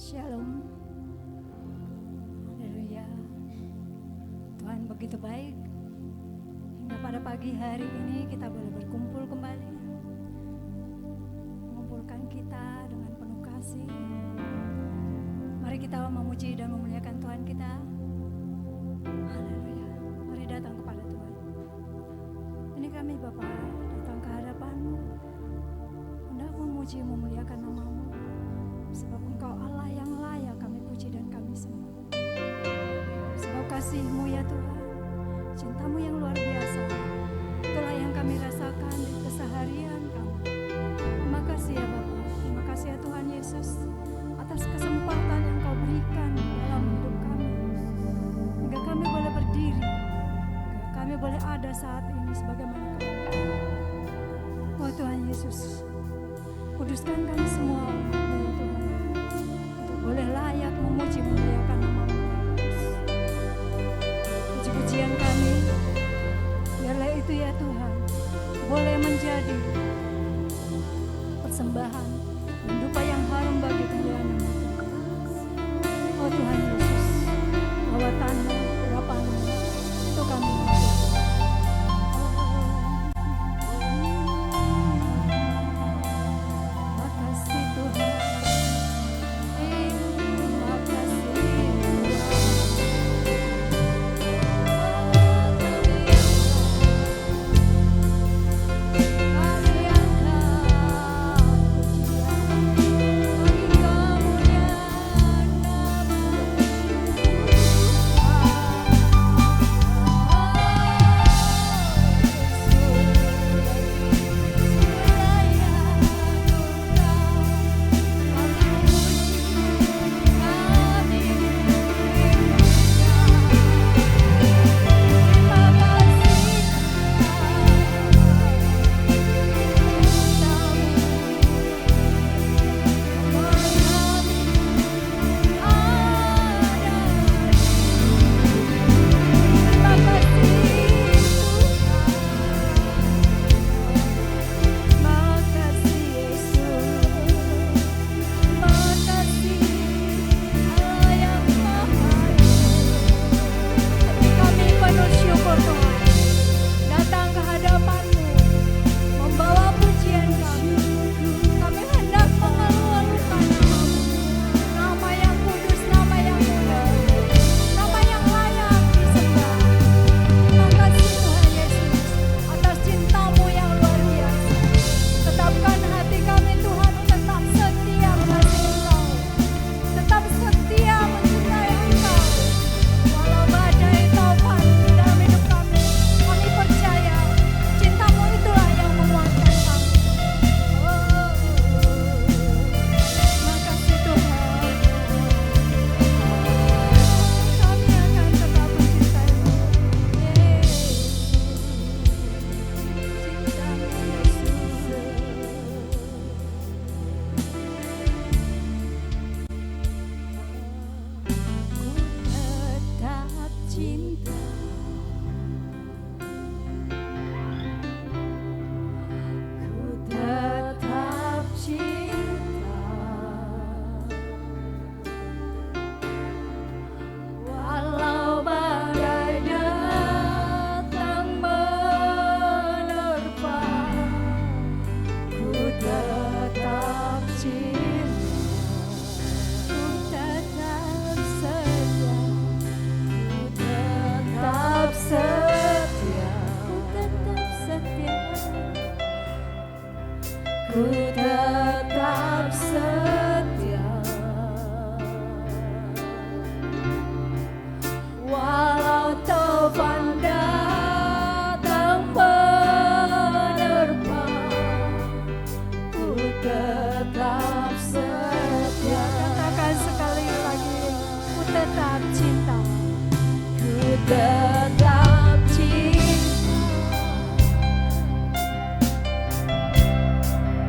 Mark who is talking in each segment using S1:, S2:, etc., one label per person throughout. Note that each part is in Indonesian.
S1: Shalom. Haleluya. Tuhan begitu baik. Hingga pada pagi hari ini kita boleh berkumpul kembali. Mengumpulkan kita dengan penuh kasih. Mari kita memuji dan memuliakan Tuhan kita. Haleluya. Mari datang kepada Tuhan. Ini kami Bapa datang ke hadapan-Mu. Hendak memuji memuliakan nama-Mu. Sebab Engkau Allah yang layak kami puji dan kami sembah. Sebab kasih-Mu ya Tuhan, cinta-Mu yang luar biasa, itulah yang kami rasakan di keseharian kami. Terima kasih ya Bapa, terima kasih ya Tuhan Yesus atas kesempatan yang Kau berikan dalam hidup kami. Hingga kami boleh berdiri, hingga kami boleh ada saat ini sebagaimana kami. Oh Tuhan Yesus, kuduskan kami semua ya Tuhan, untuk boleh layak memuji memuliakan nama-Mu. Puji-pujian kami, biarlah itu ya Tuhan, boleh menjadi persembahan dan dupa yang harum bagi kemuliaan nama Tuhan. Oh Tuhan Yesus, lawatan-Mu, urapan-Mu, itu kami mohon.
S2: Tetap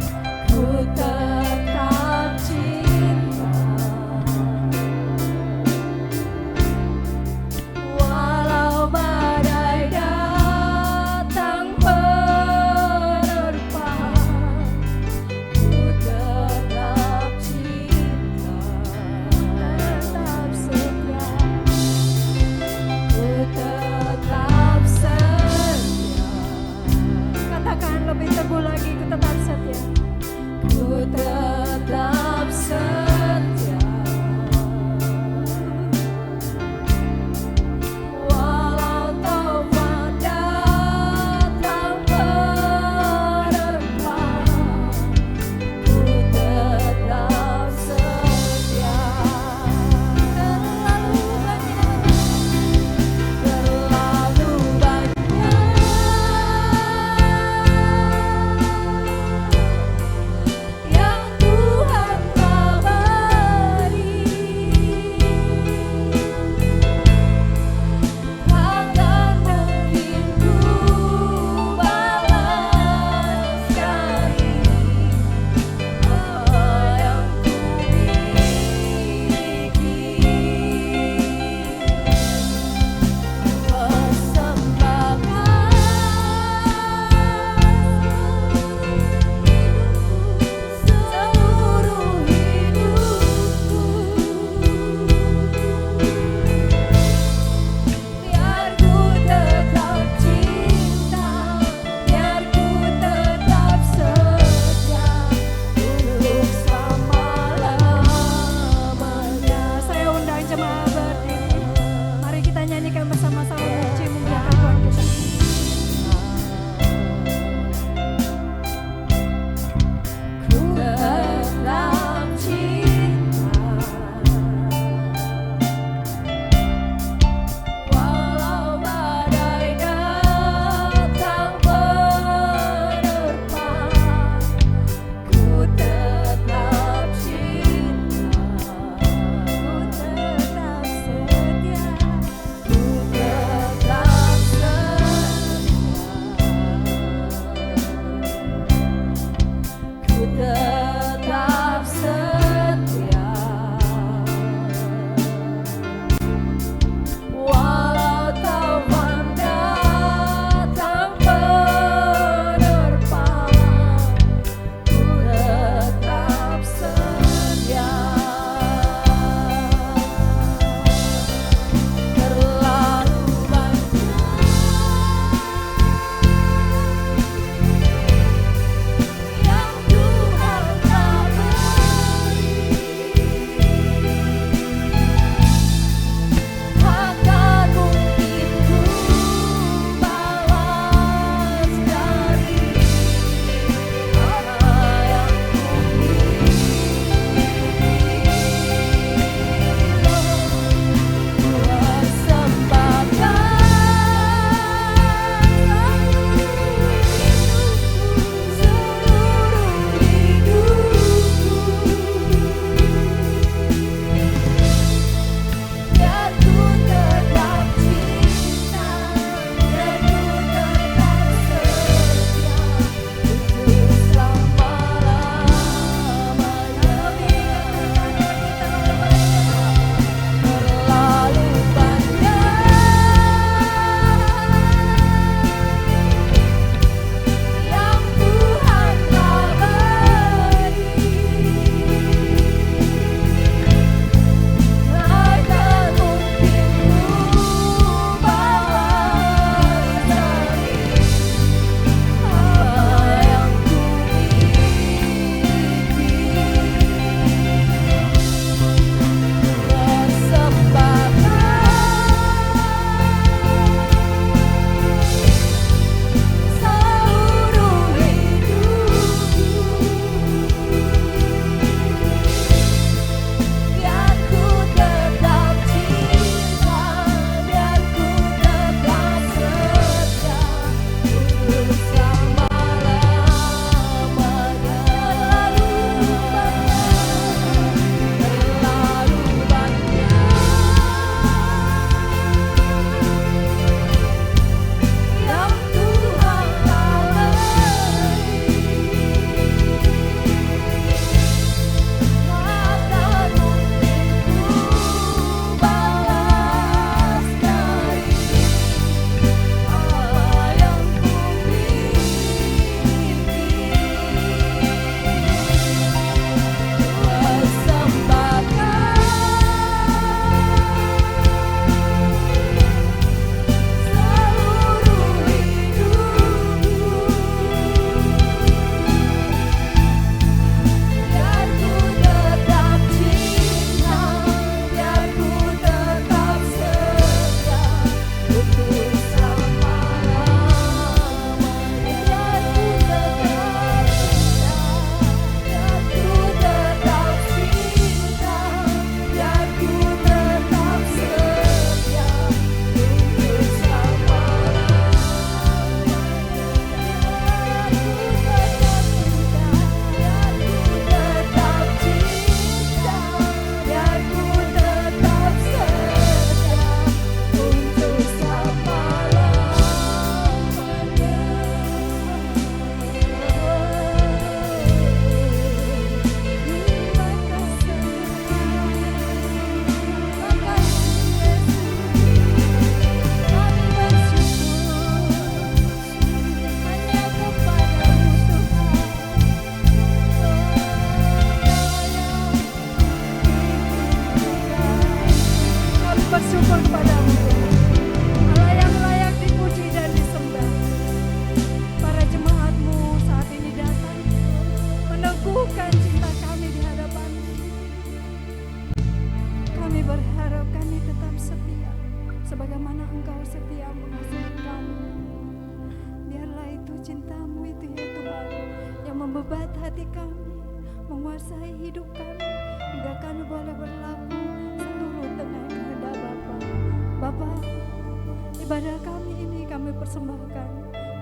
S1: karena Engkau setia mengasihi kami. Biarlah itu cinta-Mu itu ya Tuhan yang membebat hati kami, menguasai hidup kami, hingga kami boleh berlaku seturut dengan kehendak Bapa. Bapa, ibadah kami ini kami persembahkan,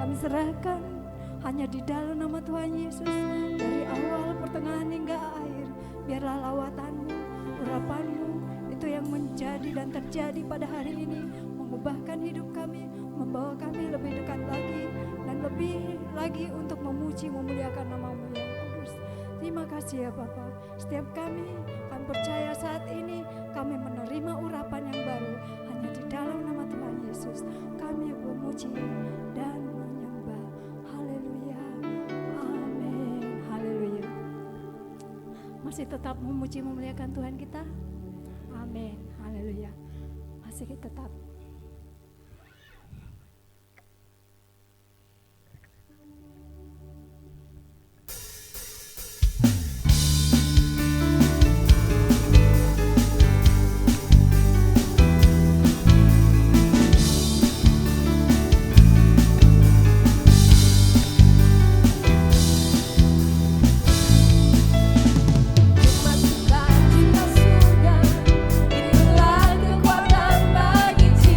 S1: kami serahkan hanya di dalam nama Tuhan Yesus. Dari awal, pertengahan hingga akhir, biarlah lawatan-Mu, urapan-Mu itu yang menjadi dan terjadi pada hari ini, mengubahkan hidup kami, membawa kami lebih dekat lagi dan lebih lagi untuk memuji memuliakan nama-Mu yang kudus. Terima kasih ya Bapa. Setiap kami percaya saat ini kami menerima urapan yang baru hanya di dalam nama Tuhan Yesus. Kami memuji dan menyembah. Haleluya. Amin. Haleluya. Masih tetap memuji memuliakan Tuhan kita? Amin. Haleluya. Masih tetap.
S2: Inilah kekuatan bagi jiwa.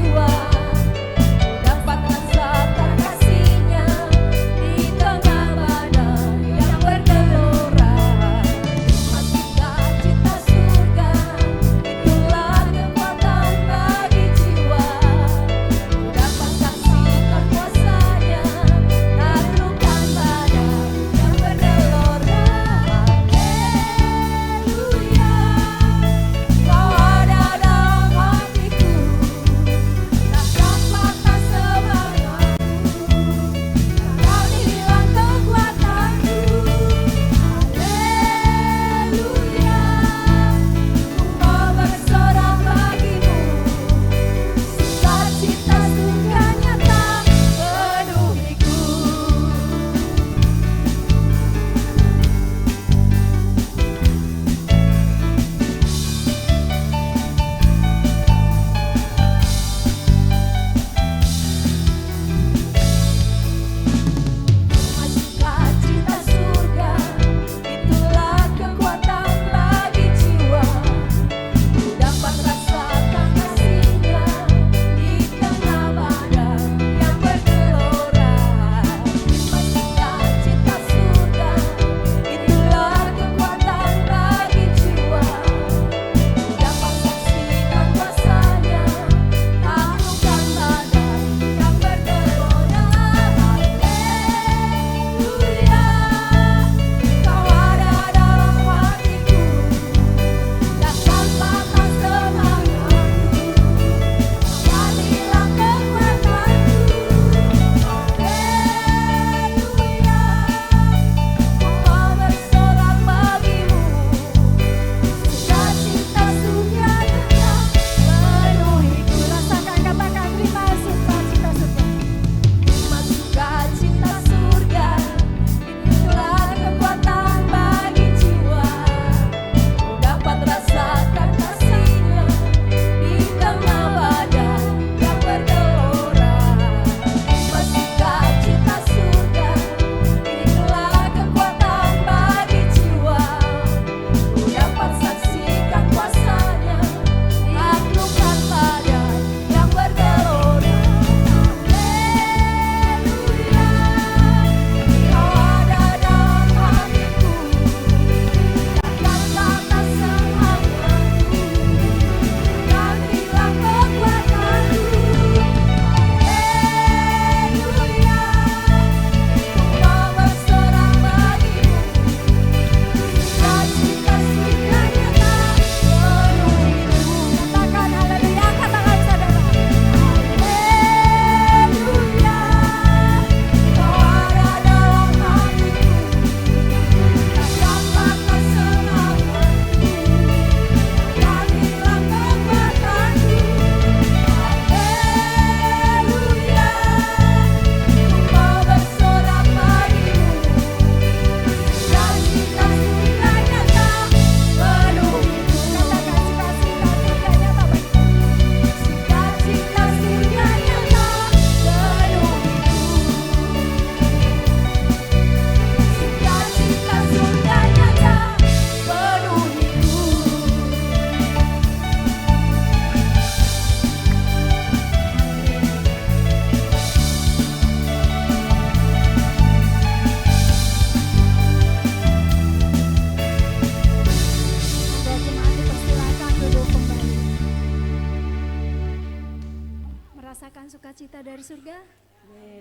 S1: surga?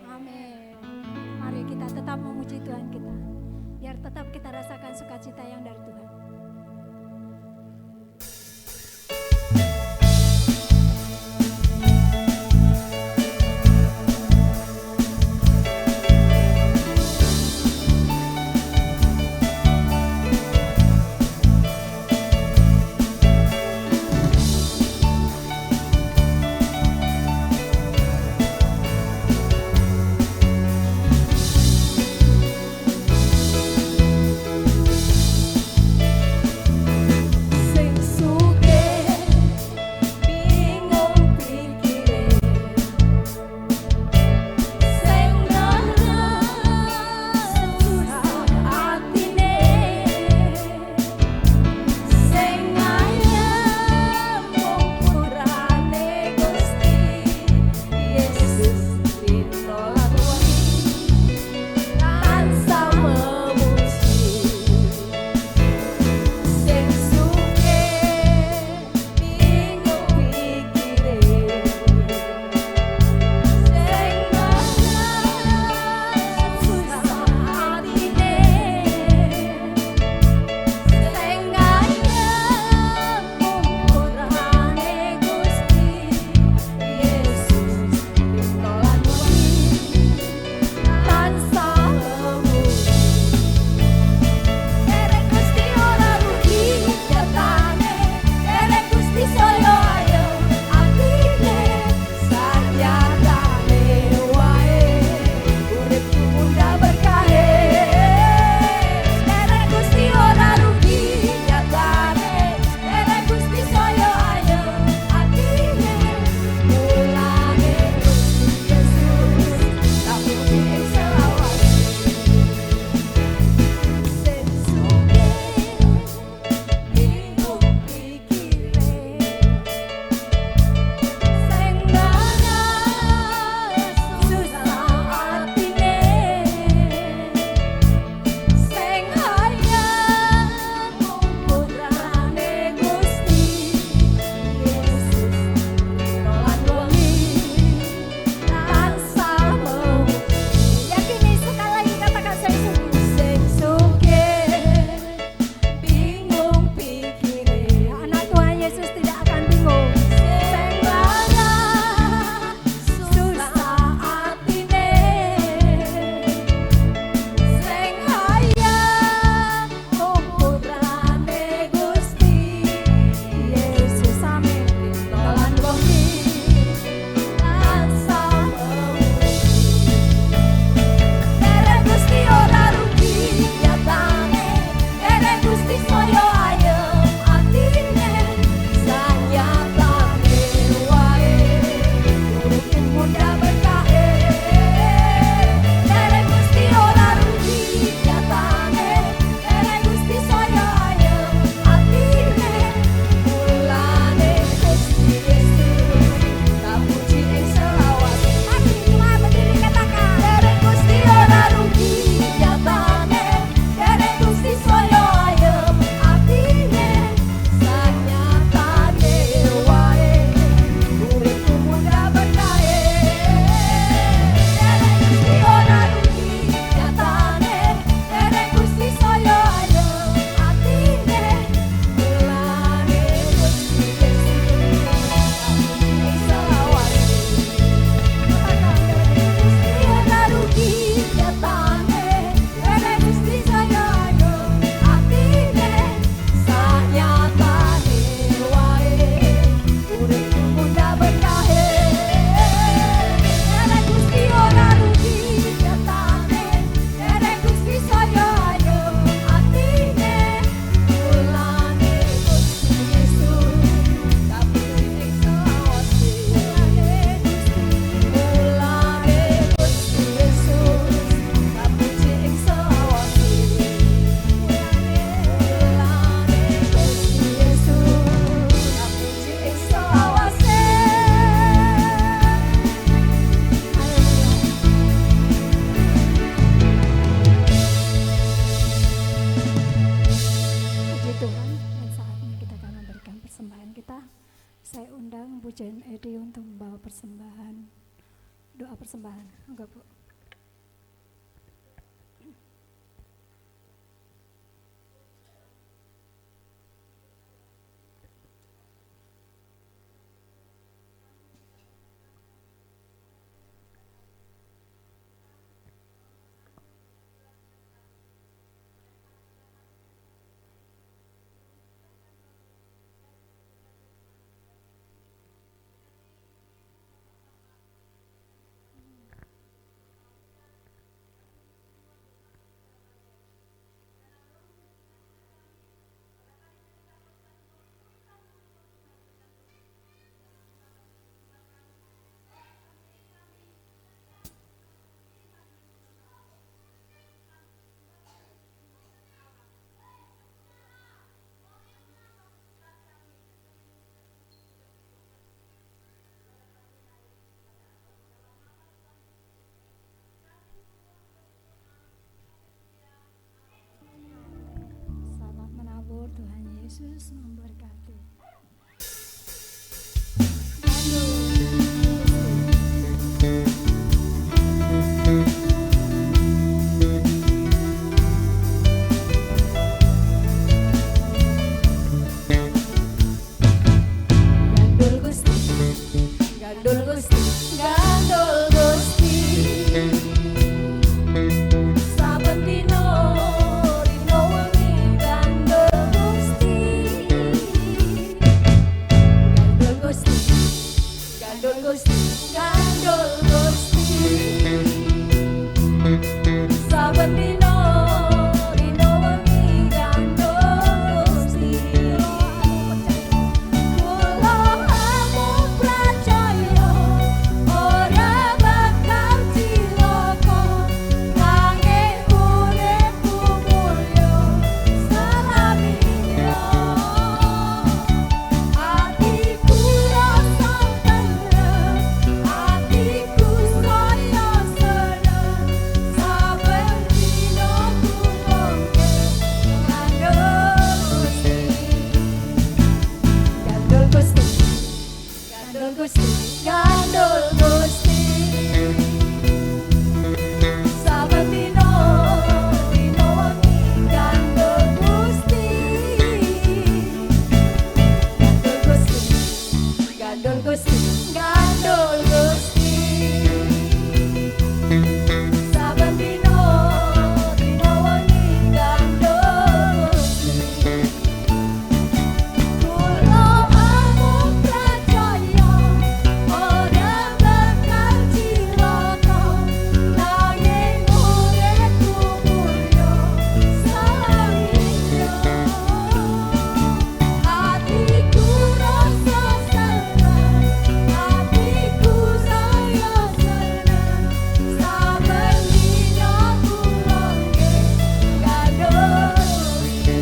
S1: Amin. Mari kita tetap memuji Tuhan kita, biar tetap kita rasakan sukacita yang dari Tuhan. doa persembahan. Enggak, Bu. Selamat menabur, Tuhan Yesus memberkati.
S2: Gandul Gusti, gandul Gusti, gandul Gusti. Saben dino rino wengi gandul Gusti. Gandul Gusti, gandul Gusti, gandul Gusti. Saben dino rino wengi gandul Gusti. Kula amung percaya ora bakal cilaka, nanging uripku mulya salaminya. Atiku rasa tentrem, atiku saya seneng, saben dina ku mongke ngandel Gusti. Gandul Gusti, gandul Gusti, gandul Gusti. Saben dino rino wengi gandul Gusti. Gandul Gusti, gandul Gusti. Saben dino rino wengi gandul Gusti. Kula amung percaya ora bakal cilaka, nanging uripku mulya salaminya. Atiku rasa seneng, atiku saya seneng, saben dina ku mongke gandul Gusti.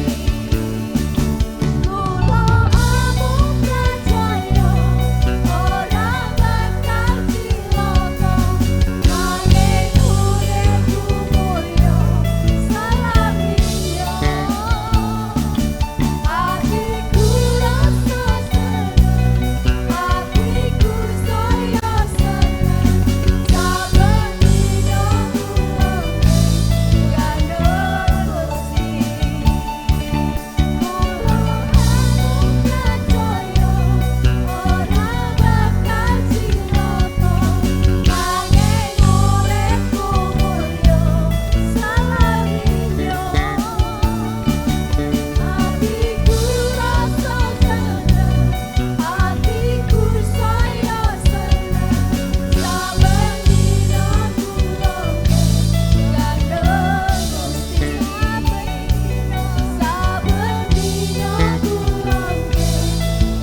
S2: Kula amung percaya ora bakal cilaka, nanging uripku mulya salaminya. Atiku rasa seneng, atiku saya seneng, saben dina ku mongke gandul Gusti. Kula amung percaya ora bakal cilaka, nanging uripku mulya salaminya. Atiku rasa seneng, atiku saya seneng, saben dina ku mongke gandul Gusti. Saben dina ku mongke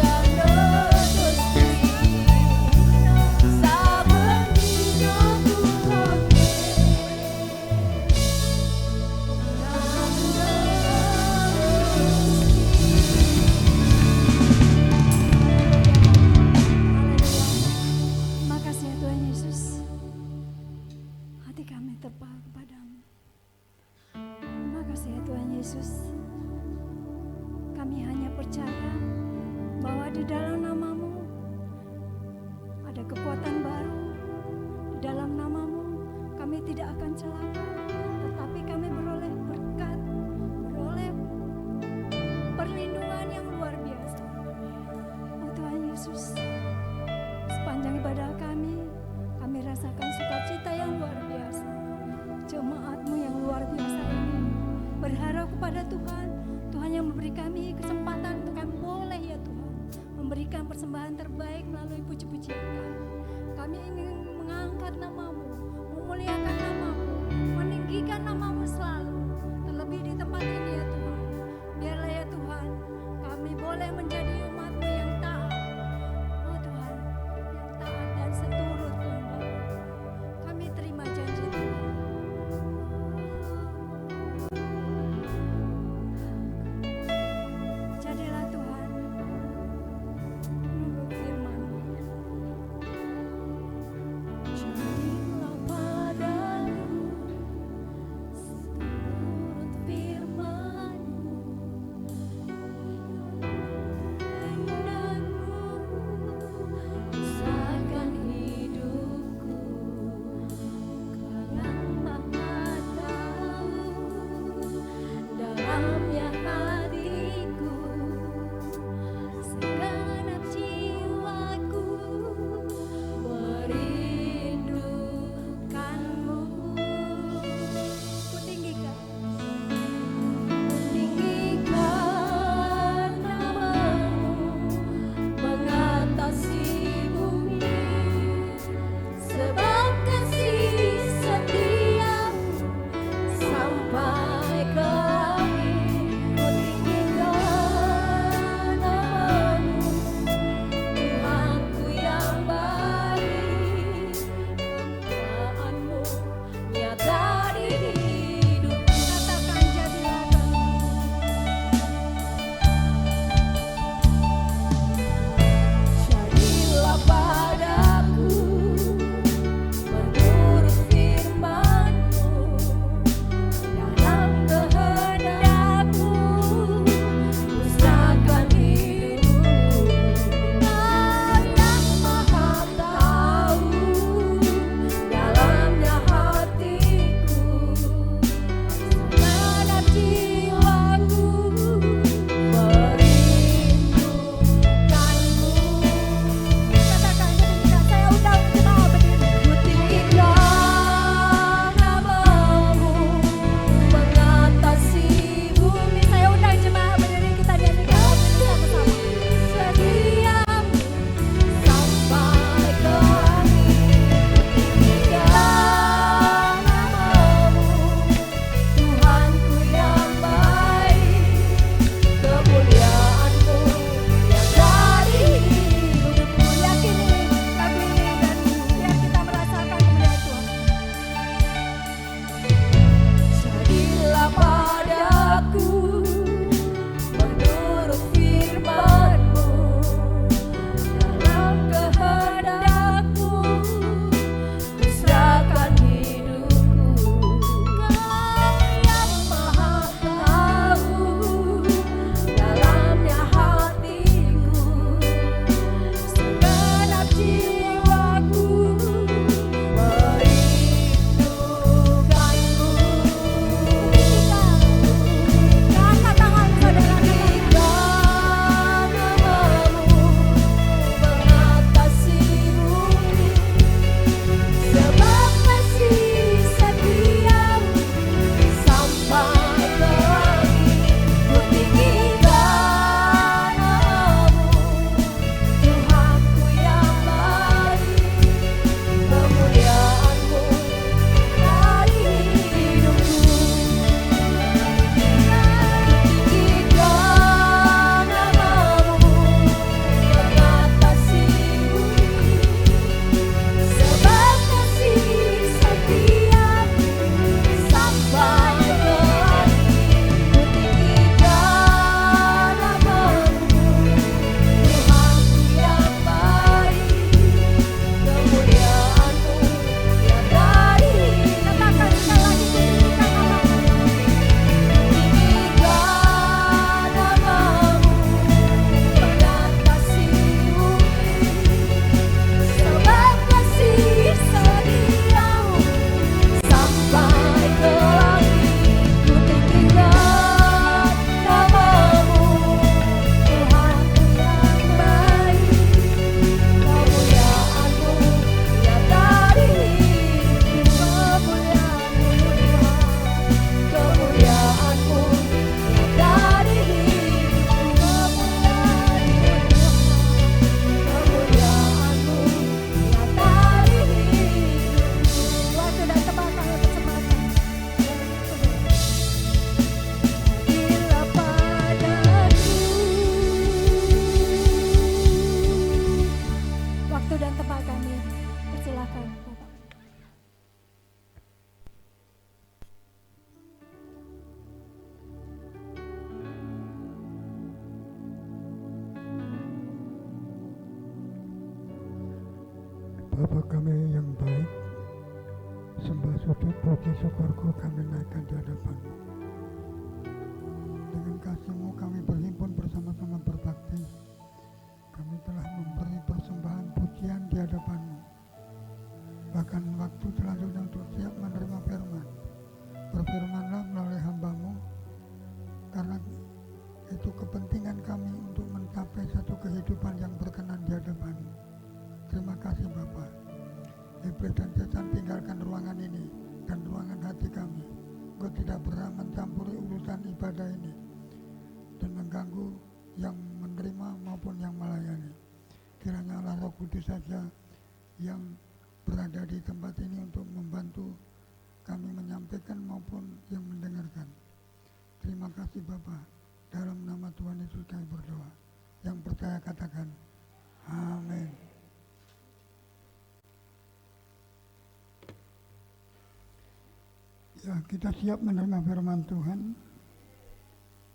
S2: gandul Gusti. Saben dina ku mongke
S1: Makasih ya Tuhan Yesus. Hati kami terpaku kepadamu. Makasih ya Tuhan Yesus. Kami hanya percaya bahwa di dalam namamu ada kekuatan baru, di dalam bukan celaka, tetapi kami beroleh berkat, beroleh perlindungan yang luar biasa. Oh Tuhan Yesus, sepanjang ibadah kami rasakan sukacita yang luar biasa. Jemaat-Mu yang luar biasa ini berharap kepada Tuhan, Tuhan yang memberi kami kesempatan untuk kami boleh ya Tuhan memberikan persembahan terbaik melalui puji-pujian kami. Kami ingin mengangkat nama-Mu, memuliakan nama-Mu, meninggikan nama-Mu selalu, terlebih di tempat ini ya Tuhan. Biarlah ya Tuhan, kami boleh menjadi umat-Mu yang taat. Oh Tuhan, yang taat dan seturut kehendak-Mu. Kami terima janji Tuhan. Jadilah Tuhan menurut firman-Mu.
S2: Jadilah padaku seturut firman-Mu, kehendak-Mu usahakan hidupku. Kau yang Maha tahu dalamnya hatiku, segenap jiwaku merindukan-Mu.
S1: Kutinggikan
S2: Tinggikan nama-Mu mengatasi bumi, sebab kasih setia-Mu sampai ke langit.
S3: Bapa kami yang baik, sembah sujud puji syukurku kami naikkan di hadapan-Mu. Dengan kasih-Mu kami berhimpun bersama-sama berbakti. Kami telah memberi persembahan pujian di hadapan-Mu. Bahkan waktu selanjutnya untuk siap menerima firman. Berfirmanlah melalui hamba-Mu, karena itu kepentingan kami untuk mencapai satu kehidupan yang berkenan di hadapan-Mu. Terima kasih Bapa. Iblis dan setan tinggalkan ruangan ini dan ruangan hati kami. Engkau tidak berhak mencampuri urusan ibadah ini dan mengganggu yang menerima maupun yang melayani. Kiranya Allah Roh Kudus saja yang berada di tempat ini untuk membantu kami menyampaikan maupun yang mendengarkan. Terima kasih Bapa. Dalam nama Tuhan Yesus kami berdoa. Yang percaya katakan amin. Ya, kita siap menerima firman Tuhan.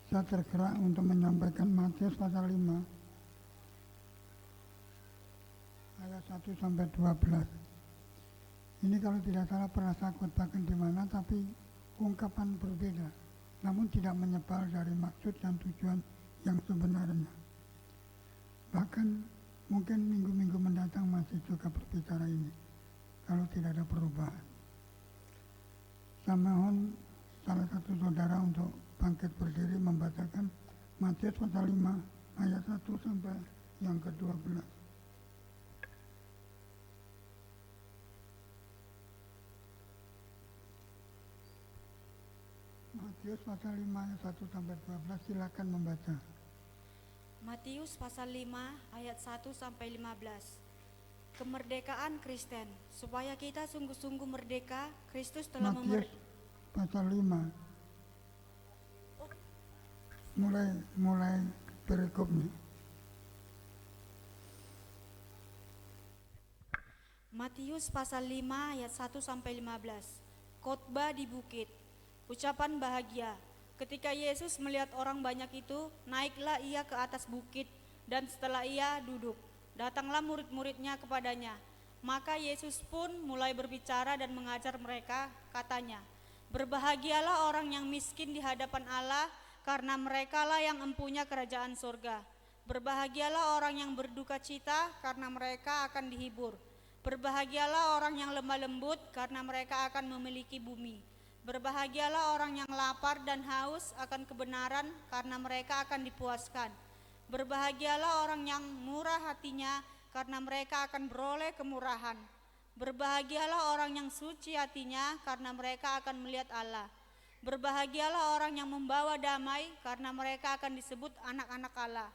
S3: Saya tergerak untuk menyampaikan Matius pasal 5 ayat 1 sampai 12. Ini kalau tidak salah pernah saya khotbahkan di mana, tapi ungkapan berbeda, namun tidak menyepal dari maksud dan tujuan yang sebenarnya. Bahkan mungkin minggu-minggu mendatang masih juga berbicara ini kalau tidak ada perubahan. Saya mohon salah satu saudara untuk bangkit berdiri membacakan Matius pasal 5 ayat 1 sampai yang ke-12. Matius pasal 5 ayat 1 sampai 12, silakan membaca.
S4: Matius pasal 5 ayat 1 sampai 15. Kemerdekaan Kristen, supaya kita sungguh-sungguh merdeka, Kristus telah
S3: Matius pasal 5 mulai perikopnya.
S4: Matius pasal 5 ayat 1 sampai 15. Khotbah di bukit. Ucapan bahagia. Ketika Yesus melihat orang banyak itu, naiklah ia ke atas bukit, dan setelah ia duduk, datanglah murid-muridnya kepadanya. Maka Yesus pun mulai berbicara dan mengajar mereka, katanya, berbahagialah orang yang miskin di hadapan Allah, karena merekalah yang empunya kerajaan surga. Berbahagialah orang yang berduka cita, karena mereka akan dihibur. Berbahagialah orang yang lemah lembut, karena mereka akan memiliki bumi. Berbahagialah orang yang lapar dan haus akan kebenaran, karena mereka akan dipuaskan. Berbahagialah orang yang murah hatinya, karena mereka akan beroleh kemurahan. Berbahagialah orang yang suci hatinya, karena mereka akan melihat Allah. Berbahagialah orang yang membawa damai, karena mereka akan disebut anak-anak Allah.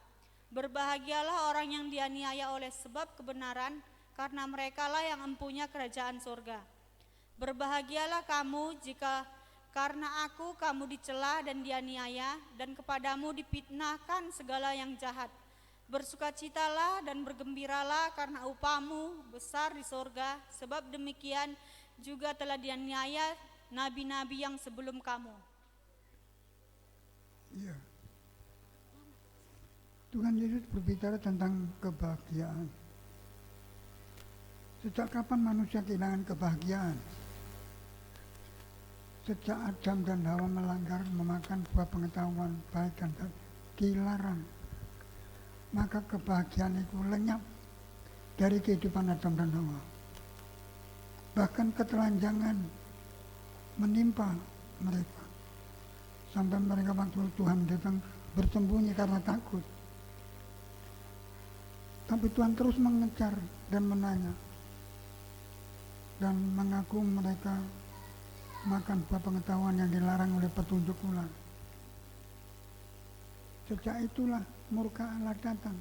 S4: Berbahagialah orang yang dianiaya oleh sebab kebenaran, karena merekalah yang empunya kerajaan surga. Berbahagialah kamu jika karena aku kamu dicela dan dianiaya, dan kepadamu difitnahkan segala yang jahat. Bersukacitalah dan bergembiralah, karena upahmu besar di sorga, sebab demikian juga telah dianiaya nabi-nabi yang sebelum kamu.
S3: Iya. Tuhan Yesus berbicara tentang kebahagiaan. Sejak kapan manusia kehilangan kebahagiaan? Sejak Adam dan Hawa melanggar memakan buah pengetahuan baik dan jahat, dilarang. Maka kebahagiaan itu lenyap dari kehidupan Adam dan Hawa. Bahkan ketelanjangan menimpa mereka. Sampai mereka waktu Tuhan datang bersembunyi karena takut. Tapi Tuhan terus mengejar dan menanya. Dan mengaku mereka makan buah pengetahuan yang dilarang oleh petunjuk ular. Sejak itulah murka Allah datang.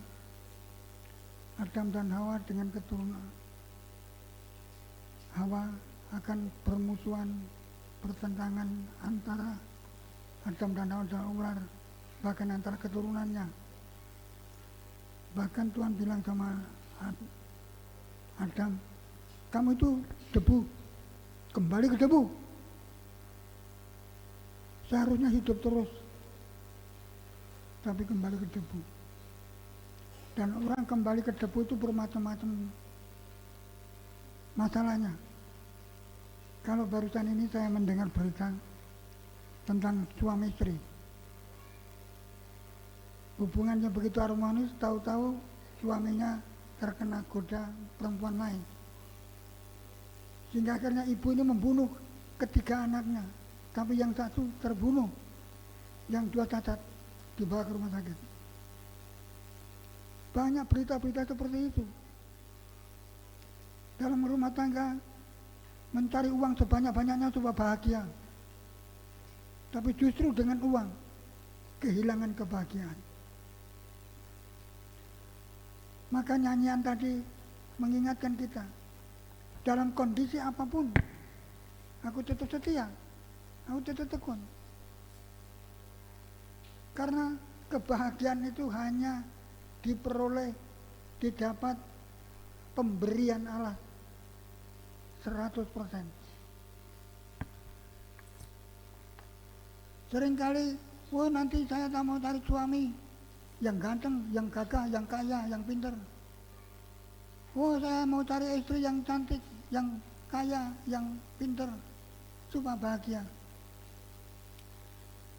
S3: Adam dan Hawa dengan keturunan Hawa akan bermusuhan, pertentangan antara Adam dan Hawa dan ular, bahkan antara keturunannya. Bahkan Tuhan bilang sama Adam, kamu itu debu, kembali ke debu. Seharusnya hidup terus, tapi kembali ke debu. Dan orang kembali ke debu itu bermacam-macam masalahnya. Kalau barusan ini saya mendengar berita tentang suami istri. Hubungannya begitu harmonis, tahu-tahu suaminya terkena goda perempuan lain. Sehingga akhirnya ibu ini membunuh ketiga anaknya. Tapi yang satu terbunuh, yang dua cacat, dibawa ke rumah sakit. Banyak berita-berita seperti itu. Dalam rumah tangga, mencari uang sebanyak-banyaknya supaya bahagia. Tapi justru dengan uang, kehilangan kebahagiaan. Maka nyanyian tadi mengingatkan kita, dalam kondisi apapun, aku tetap setia, aku tetap tekun. Karena kebahagiaan itu hanya diperoleh, didapat pemberian Allah 100%. Seringkali, nanti saya tak mau cari suami yang ganteng, yang gagah, yang kaya, yang pintar. Saya mau cari istri yang cantik, yang kaya, yang pintar, supaya bahagia.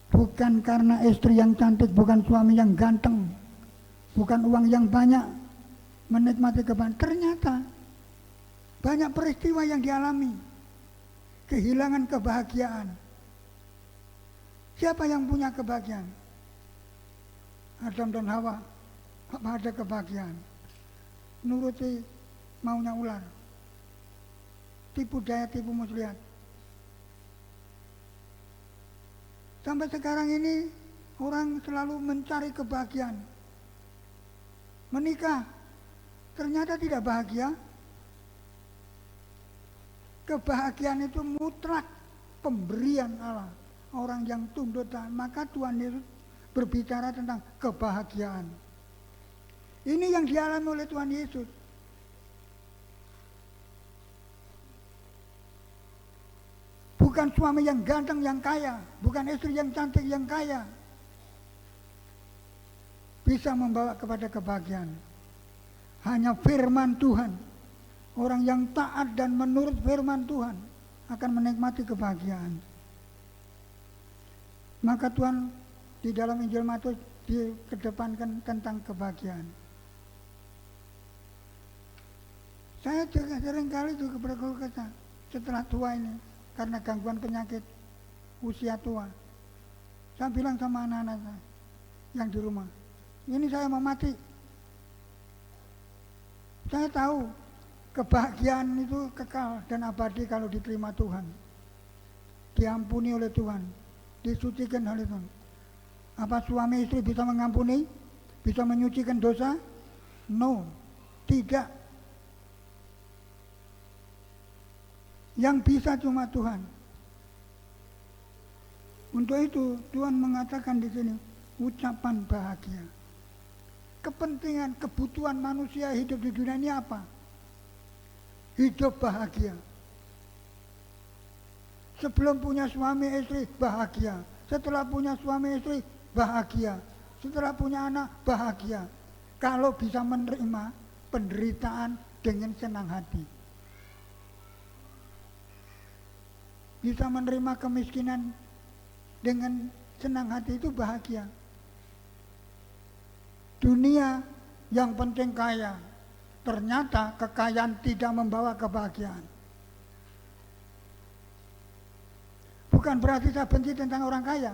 S3: Bukan karena istri yang cantik, bukan suami yang ganteng, bukan uang yang banyak, menikmati kebahagiaan. Ternyata banyak peristiwa yang dialami, kehilangan kebahagiaan. Siapa yang punya kebahagiaan? Adam dan Hawa, apa ada kebahagiaan? Nuruti maunya ular, tipu daya, tipu muslihat. Sampai sekarang ini orang selalu mencari kebahagiaan. Menikah, ternyata tidak bahagia. Kebahagiaan itu mutlak pemberian Allah. Orang yang tunduk taat, maka Tuhan Yesus berbicara tentang kebahagiaan. Ini yang dialami oleh Tuhan Yesus. Bukan suami yang ganteng, yang kaya, bukan istri yang cantik, yang kaya, bisa membawa kepada kebahagiaan. Hanya firman Tuhan. Orang yang taat dan menurut firman Tuhan akan menikmati kebahagiaan. Maka Tuhan di dalam Injil Matius dikedepankan tentang kebahagiaan. Saya juga seringkali juga berkeluh kesah setelah tua ini karena gangguan penyakit usia tua. Saya bilang sama anak-anak saya yang di rumah, ini saya mau mati. Saya tahu kebahagiaan itu kekal dan abadi kalau diterima Tuhan, diampuni oleh Tuhan, disucikan oleh Tuhan. Apa suami istri bisa mengampuni, bisa menyucikan dosa? No, tidak. Yang bisa cuma Tuhan. Untuk itu Tuhan mengatakan di sini ucapan bahagia. Kepentingan, kebutuhan manusia hidup di dunia ini apa? Hidup bahagia. Sebelum punya suami istri bahagia, setelah punya suami istri bahagia, setelah punya anak bahagia. Kalau bisa menerima penderitaan dengan senang hati. Bisa menerima kemiskinan dengan senang hati, itu bahagia. Dunia yang penting kaya, ternyata kekayaan tidak membawa kebahagiaan. Bukan berarti saya benci tentang orang kaya.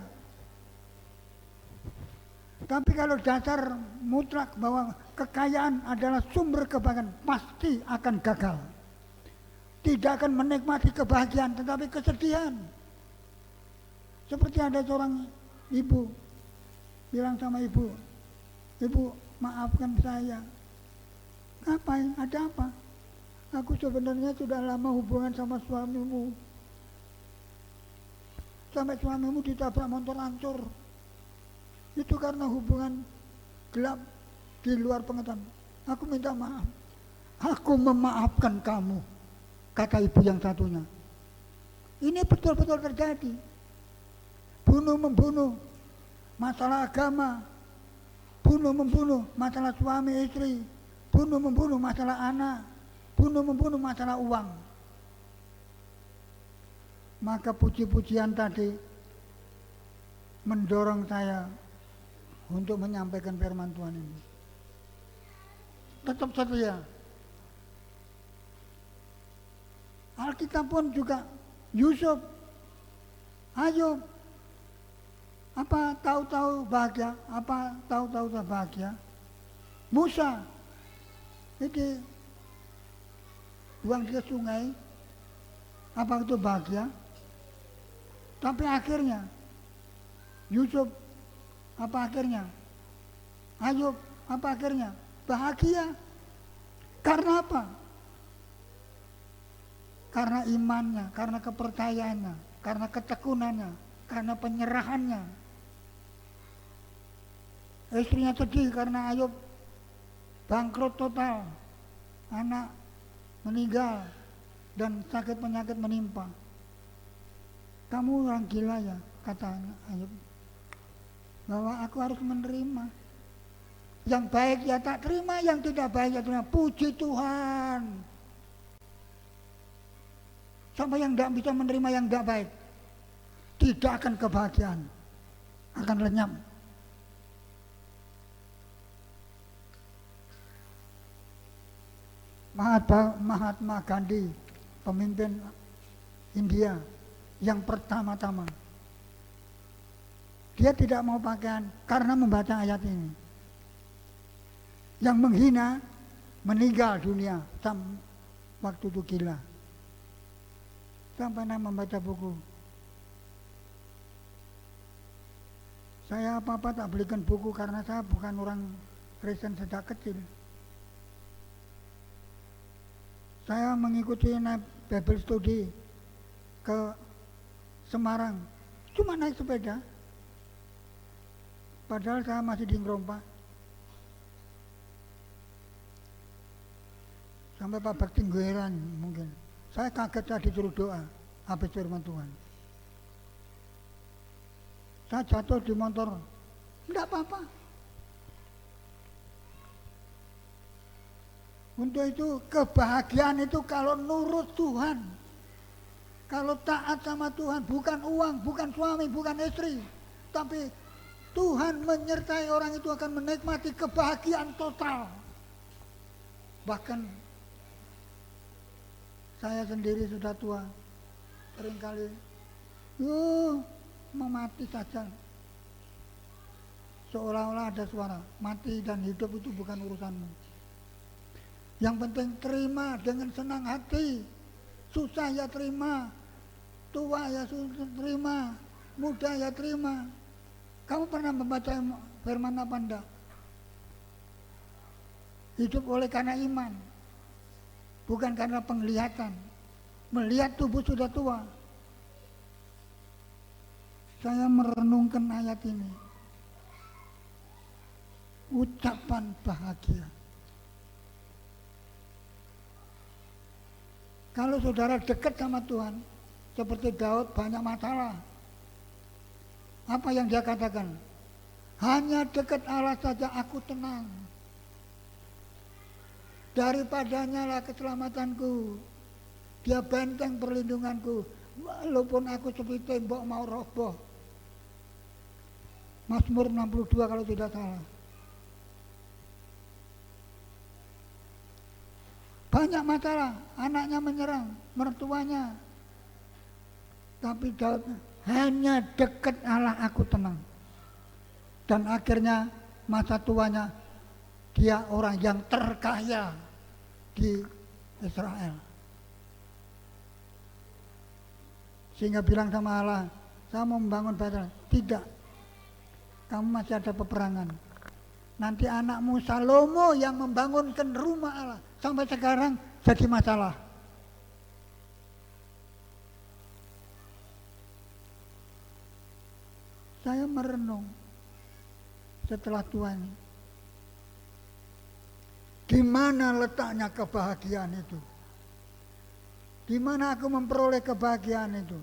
S3: Tapi kalau dasar mutlak bahwa kekayaan adalah sumber kebahagiaan, pasti akan gagal. Tidak akan menikmati kebahagiaan, tetapi kesedihan. Seperti ada seorang ibu bilang sama ibu, "Ibu, maafkan saya." "Ngapain? Ada apa?" "Aku sebenarnya sudah lama hubungan sama suamimu. Sampai suamimu ditabrak motor hancur. Itu karena hubungan gelap di luar pengetahuan. Aku minta maaf." "Aku memaafkan kamu," kata ibu yang satunya. Ini betul-betul terjadi. Bunuh-membunuh, masalah agama, bunuh-membunuh, masalah suami istri, bunuh-membunuh, masalah anak, bunuh-membunuh masalah uang. Maka puji-pujian tadi mendorong saya untuk menyampaikan firman Tuhan ini. Tetap setia. Alkitab pun juga Yusuf, Ayub, apa tahu-tahu bahagia, apa tahu-tahu tak bahagia. Musa, itu buang ke sungai, apa itu bahagia? Tapi akhirnya Yusuf, apa akhirnya? Ayub, apa akhirnya? Bahagia. Karena apa? Karena imannya, karena kepercayaannya, karena ketekunannya, karena penyerahannya. Istrinya sedih karena Ayub bangkrut total, anak meninggal, dan sakit penyakit menimpa. Kamu orang gila ya, kata Ayub, bahwa aku harus menerima. Yang baik ya tak terima, yang tidak baik ya terima. Puji Tuhan. Sampai yang tidak bisa menerima yang tidak baik, tidak akan kebahagiaan, akan lenyap. Mahatma Gandhi, pemimpin India yang pertama-tama, dia tidak mau pakaian karena membaca ayat ini. Yang menghina meninggal dunia waktu itu gila. Saya pernah membaca buku. Saya apa-apa tak belikan buku karena saya bukan orang Kristen sejak kecil. Saya mengikuti Bible Study ke Semarang, cuma naik sepeda. Padahal saya masih di Ngerompa. Sampai Pak Bakti Nggeran mungkin. Saya kaget saya disuruh doa habis firman Tuhan. Saya jatuh di motor, enggak apa-apa. Untuk itu kebahagiaan itu kalau nurut Tuhan, kalau taat sama Tuhan, bukan uang, bukan suami, bukan istri, tapi Tuhan menyertai orang itu akan menikmati kebahagiaan total. Bahkan saya sendiri sudah tua, seringkali mau mati saja. Seolah-olah ada suara, mati dan hidup itu bukan urusanmu. Yang penting terima dengan senang hati. Susah ya terima, tua ya terima, muda ya terima. Kamu pernah membaca firman apa enggak? Hidup oleh karena iman, bukan karena penglihatan. Melihat tubuh sudah tua. Saya merenungkan ayat ini. Ucapan bahagia. Kalau saudara dekat sama Tuhan, seperti Daud banyak masalah. Apa yang dia katakan? Hanya dekat Allah saja aku tenang. Daripadanya lah keselamatanku. Dia benteng perlindunganku. Walaupun aku seperti tembok mau roboh. Mazmur 62 kalau tidak salah. Banyak masalah, anaknya menyerang, mertuanya. Tapi Daud hanya dekat Allah aku tenang. Dan akhirnya masa tuanya dia orang yang terkaya di Israel. Sehingga bilang sama Allah, saya mau membangun Baitul. Tidak, kamu masih ada peperangan. Nanti anakmu Salomo yang membangunkan rumah Allah. Sampai sekarang jadi masalah. Saya merenung setelah Tuhan. Di mana letaknya kebahagiaan itu? Di mana aku memperoleh kebahagiaan itu?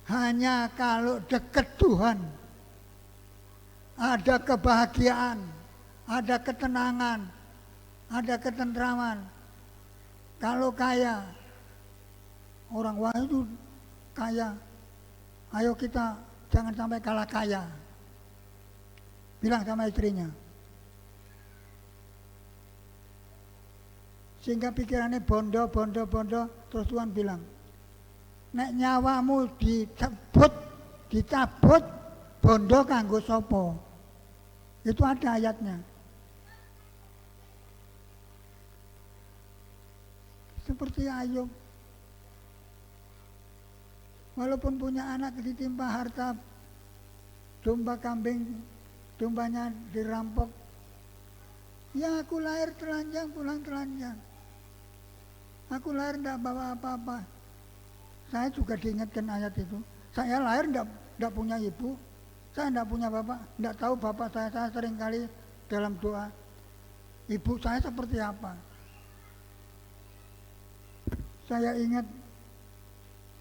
S3: Hanya kalau dekat Tuhan. Ada kebahagiaan, ada ketenangan, ada ketentraman. Kalau kaya, orang wah itu kaya, ayo kita jangan sampai kalah kaya. Bilang sama istrinya. Sehingga pikirannya bondo, terus Tuhan bilang, nek nyawamu dicabut, bondo kanggo sopo. Itu ada ayatnya. Seperti Ayub. Walaupun punya anak ditimpa harta, domba kambing, dombanya dirampok. Ya aku lahir telanjang, pulang telanjang. Aku lahir tidak bawa apa-apa. Saya juga diingatkan ayat itu. Saya lahir tidak punya ibu, saya tidak punya bapak, tidak tahu bapak saya sering kali dalam doa. Ibu saya seperti apa? Saya ingat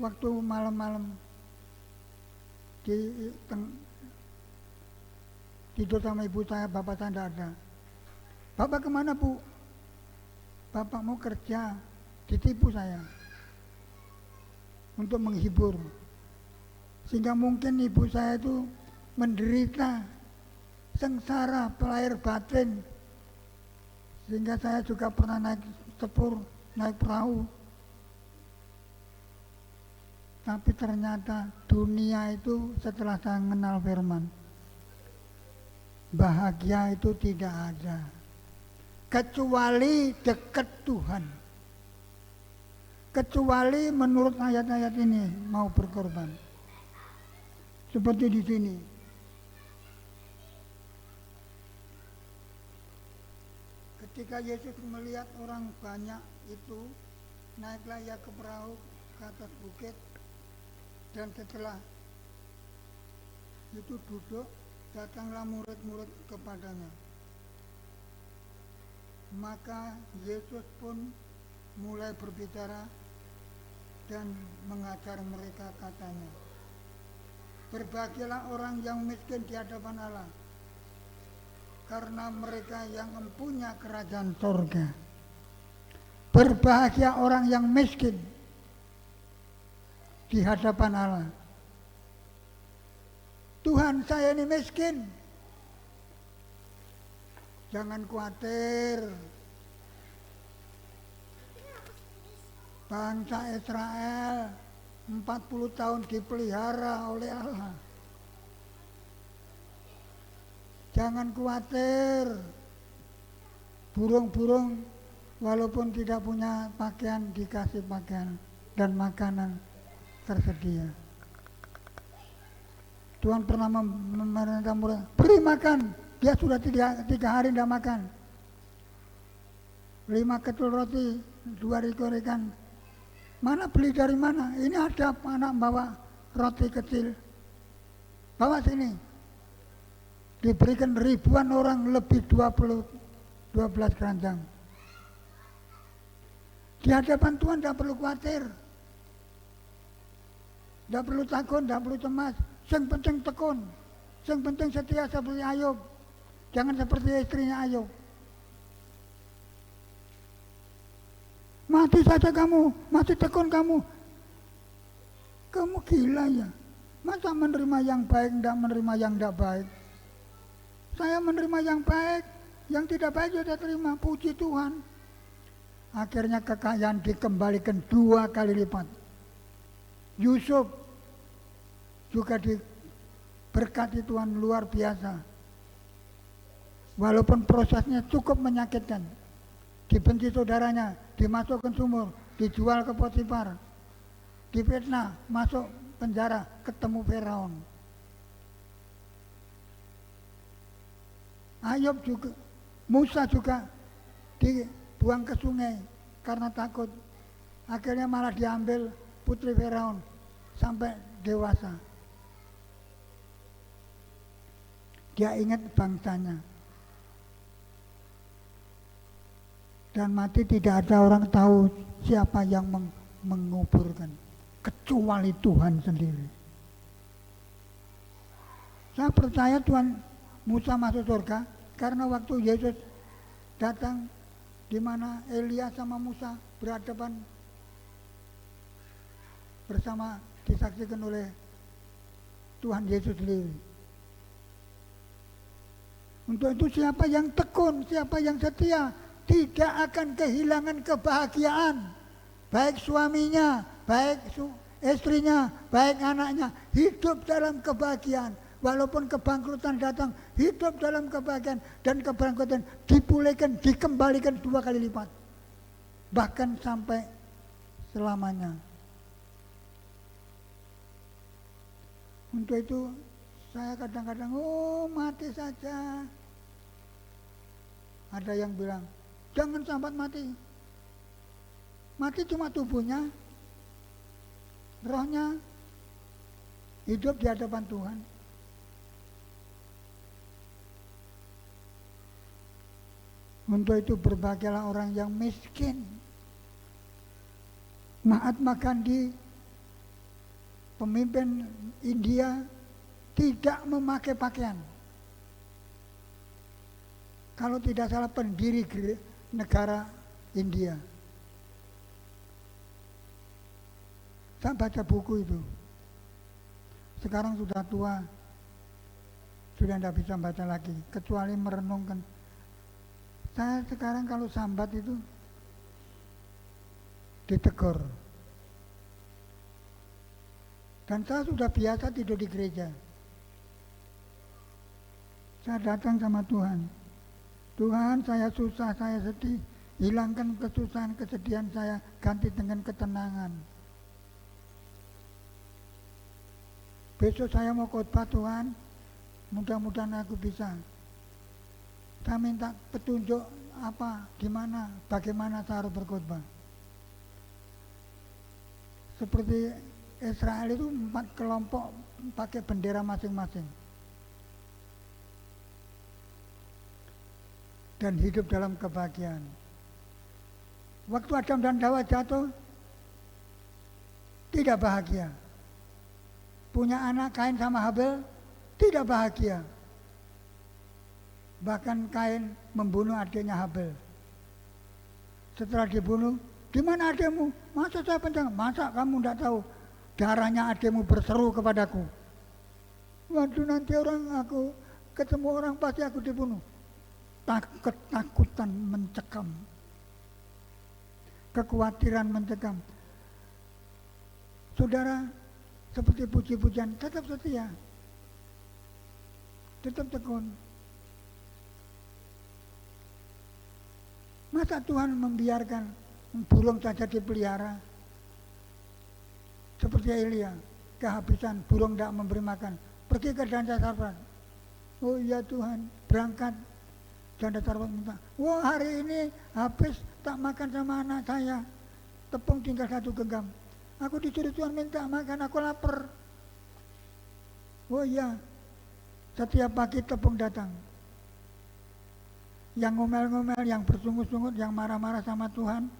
S3: waktu malam-malam tidur sama ibu saya, bapak saya tidak ada. Bapak kemana bu? Bapak mau kerja, ditipu saya untuk menghibur. Sehingga mungkin ibu saya itu menderita sengsara pelahir batin. Sehingga saya juga pernah naik sepur, naik perahu. Tapi ternyata dunia itu setelah saya mengenal firman, bahagia itu tidak ada kecuali dekat Tuhan, kecuali menurut ayat-ayat ini mau berkorban. Seperti di sini, ketika Yesus melihat orang banyak itu, naiklah ia ke perahu ke atas bukit, dan setelah itu duduk, datanglah murid-murid kepadanya. Maka Yesus pun mulai berbicara dan mengajar mereka, katanya, berbahagialah orang yang miskin di hadapan Allah, karena mereka yang mempunyai kerajaan surga. Berbahagia orang yang miskin di hadapan Allah. Tuhan, saya ini miskin. Jangan khawatir. Bangsa Israel 40 tahun dipelihara oleh Allah. Jangan khawatir. Burung-burung walaupun tidak punya pakaian dikasih pakaian dan makanan tersedia. Tuhan pernah memerintah murid, beri makan. Dia sudah 3 hari tidak makan. 5 ketul roti, 2 ekor ikan. Mana beli dari mana? Ini ada anak bawa roti kecil. Bawa sini. Diberikan ribuan orang, lebih 12 keranjang. Di hadapan Tuhan tidak perlu khawatir. Tidak perlu takut, tidak perlu cemas. Yang penting tekun. Yang penting setia seperti Ayub. Jangan seperti istrinya Ayub. Mati saja kamu, masih tekun kamu. Kamu gila ya. Masa menerima yang baik, tidak menerima yang tidak baik? Saya menerima yang baik, yang tidak baik sudah terima, puji Tuhan. Akhirnya kekayaan dikembalikan 2 kali lipat. Yusuf juga diberkati Tuhan luar biasa. Walaupun prosesnya cukup menyakitkan, dibenci saudaranya, dimasukkan sumur, dijual ke Potifar, difitnah, masuk penjara, ketemu Firaun. Ayub juga, Musa juga dibuang ke sungai karena takut. Akhirnya malah diambil putri Firaun sampai dewasa. Dia ingat bangsanya. Dan mati tidak ada orang tahu siapa yang menguburkan, kecuali Tuhan sendiri. Saya percaya Tuhan Musa masuk surga karena waktu Yesus datang di mana Elia sama Musa berhadapan bersama, disaksikan oleh Tuhan Yesus sendiri. Untuk itu siapa yang tekun, siapa yang setia, tidak akan kehilangan kebahagiaan. Baik suaminya, baik istrinya, baik anaknya, hidup dalam kebahagiaan. Walaupun kebangkrutan datang, hidup dalam kebahagiaan. Dan kebangkrutan dipulihkan, dikembalikan 2 kali lipat. Bahkan sampai selamanya. Untuk itu saya kadang-kadang, mati saja. Ada yang bilang, jangan sampai mati. Mati cuma tubuhnya, rohnya hidup di hadapan Tuhan. Untuk itu berbahagialah orang yang miskin. Mahatma Gandhi, pemimpin India, tidak memakai pakaian. Kalau tidak salah pendiri negara India. Saya baca buku itu. Sekarang sudah tua, sudah tidak bisa baca lagi, kecuali merenungkan. Saya sekarang kalau sambat itu ditegur. Dan saya sudah biasa tidur di gereja. Saya datang sama Tuhan. Tuhan, saya susah, saya sedih. Hilangkan kesusahan, kesedihan saya, ganti dengan ketenangan. Besok saya mau khotbah Tuhan, mudah-mudahan aku bisa. Saya minta petunjuk apa, gimana, bagaimana saya harus berkhotbah. Seperti Israel itu 4 kelompok pakai bendera masing-masing. Dan hidup dalam kebahagiaan. Waktu Adam dan Hawa jatuh, tidak bahagia. Punya anak Kain sama Habel, tidak bahagia. Bahkan Kain membunuh adiknya Habel. Setelah dibunuh, di mana adikmu? Masa saya pencang? Masa kamu tidak tahu? Darahnya adikmu berseru kepadaku. Waduh, nanti aku ketemu orang pasti aku dibunuh. Ketakutan mencekam. Kekhawatiran mencekam. Saudara, seperti puji-pujian, tetap setia. Tetap tekun. Masa Tuhan membiarkan burung saja dipelihara? Seperti Elia, kehabisan, burung tidak memberi makan. Pergi ke janda Sarfat. Oh iya Tuhan, berangkat. Janda Sarfat minta, wah hari ini habis tak makan sama anak saya. Tepung tinggal 1 genggam. Aku disuruh Tuhan minta makan, aku lapar. Oh iya, setiap pagi tepung datang. Yang ngomel-ngomel, yang bersungut-sungut, yang marah-marah sama Tuhan,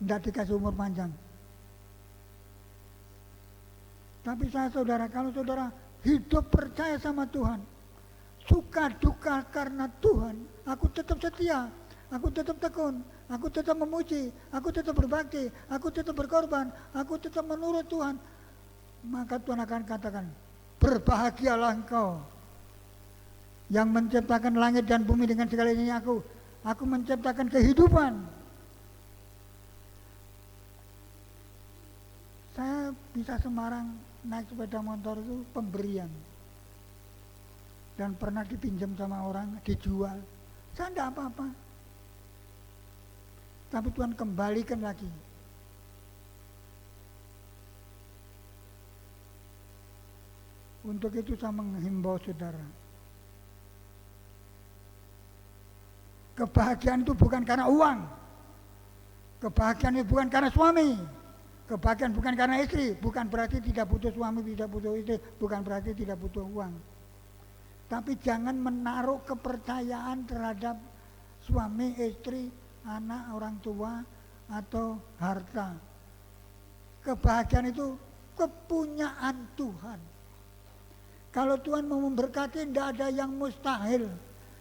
S3: tidak dikasih umur panjang. Tapi saya saudara, kalau saudara hidup percaya sama Tuhan, suka duka karena Tuhan, aku tetap setia, aku tetap tekun, aku tetap memuji, aku tetap berbakti, aku tetap berkorban, aku tetap menurut Tuhan, maka Tuhan akan katakan, berbahagialah engkau yang menciptakan langit dan bumi dengan segala isinya. Aku menciptakan kehidupan. Saya bisa Semarang naik sepeda motor itu pemberian. Dan pernah dipinjam sama orang, dijual. Saya tidak apa-apa. Tapi Tuhan kembalikan lagi. Untuk itu saya menghimbau saudara. Kebahagiaan itu bukan karena uang. Kebahagiaan itu bukan karena suami. Kebahagiaan bukan karena istri. Bukan berarti tidak butuh suami, tidak butuh istri. Bukan berarti tidak butuh uang. Tapi jangan menaruh kepercayaan terhadap suami, istri, anak, orang tua, atau harta. Kebahagiaan itu kepunyaan Tuhan. Kalau Tuhan mau memberkati, tidak ada yang mustahil.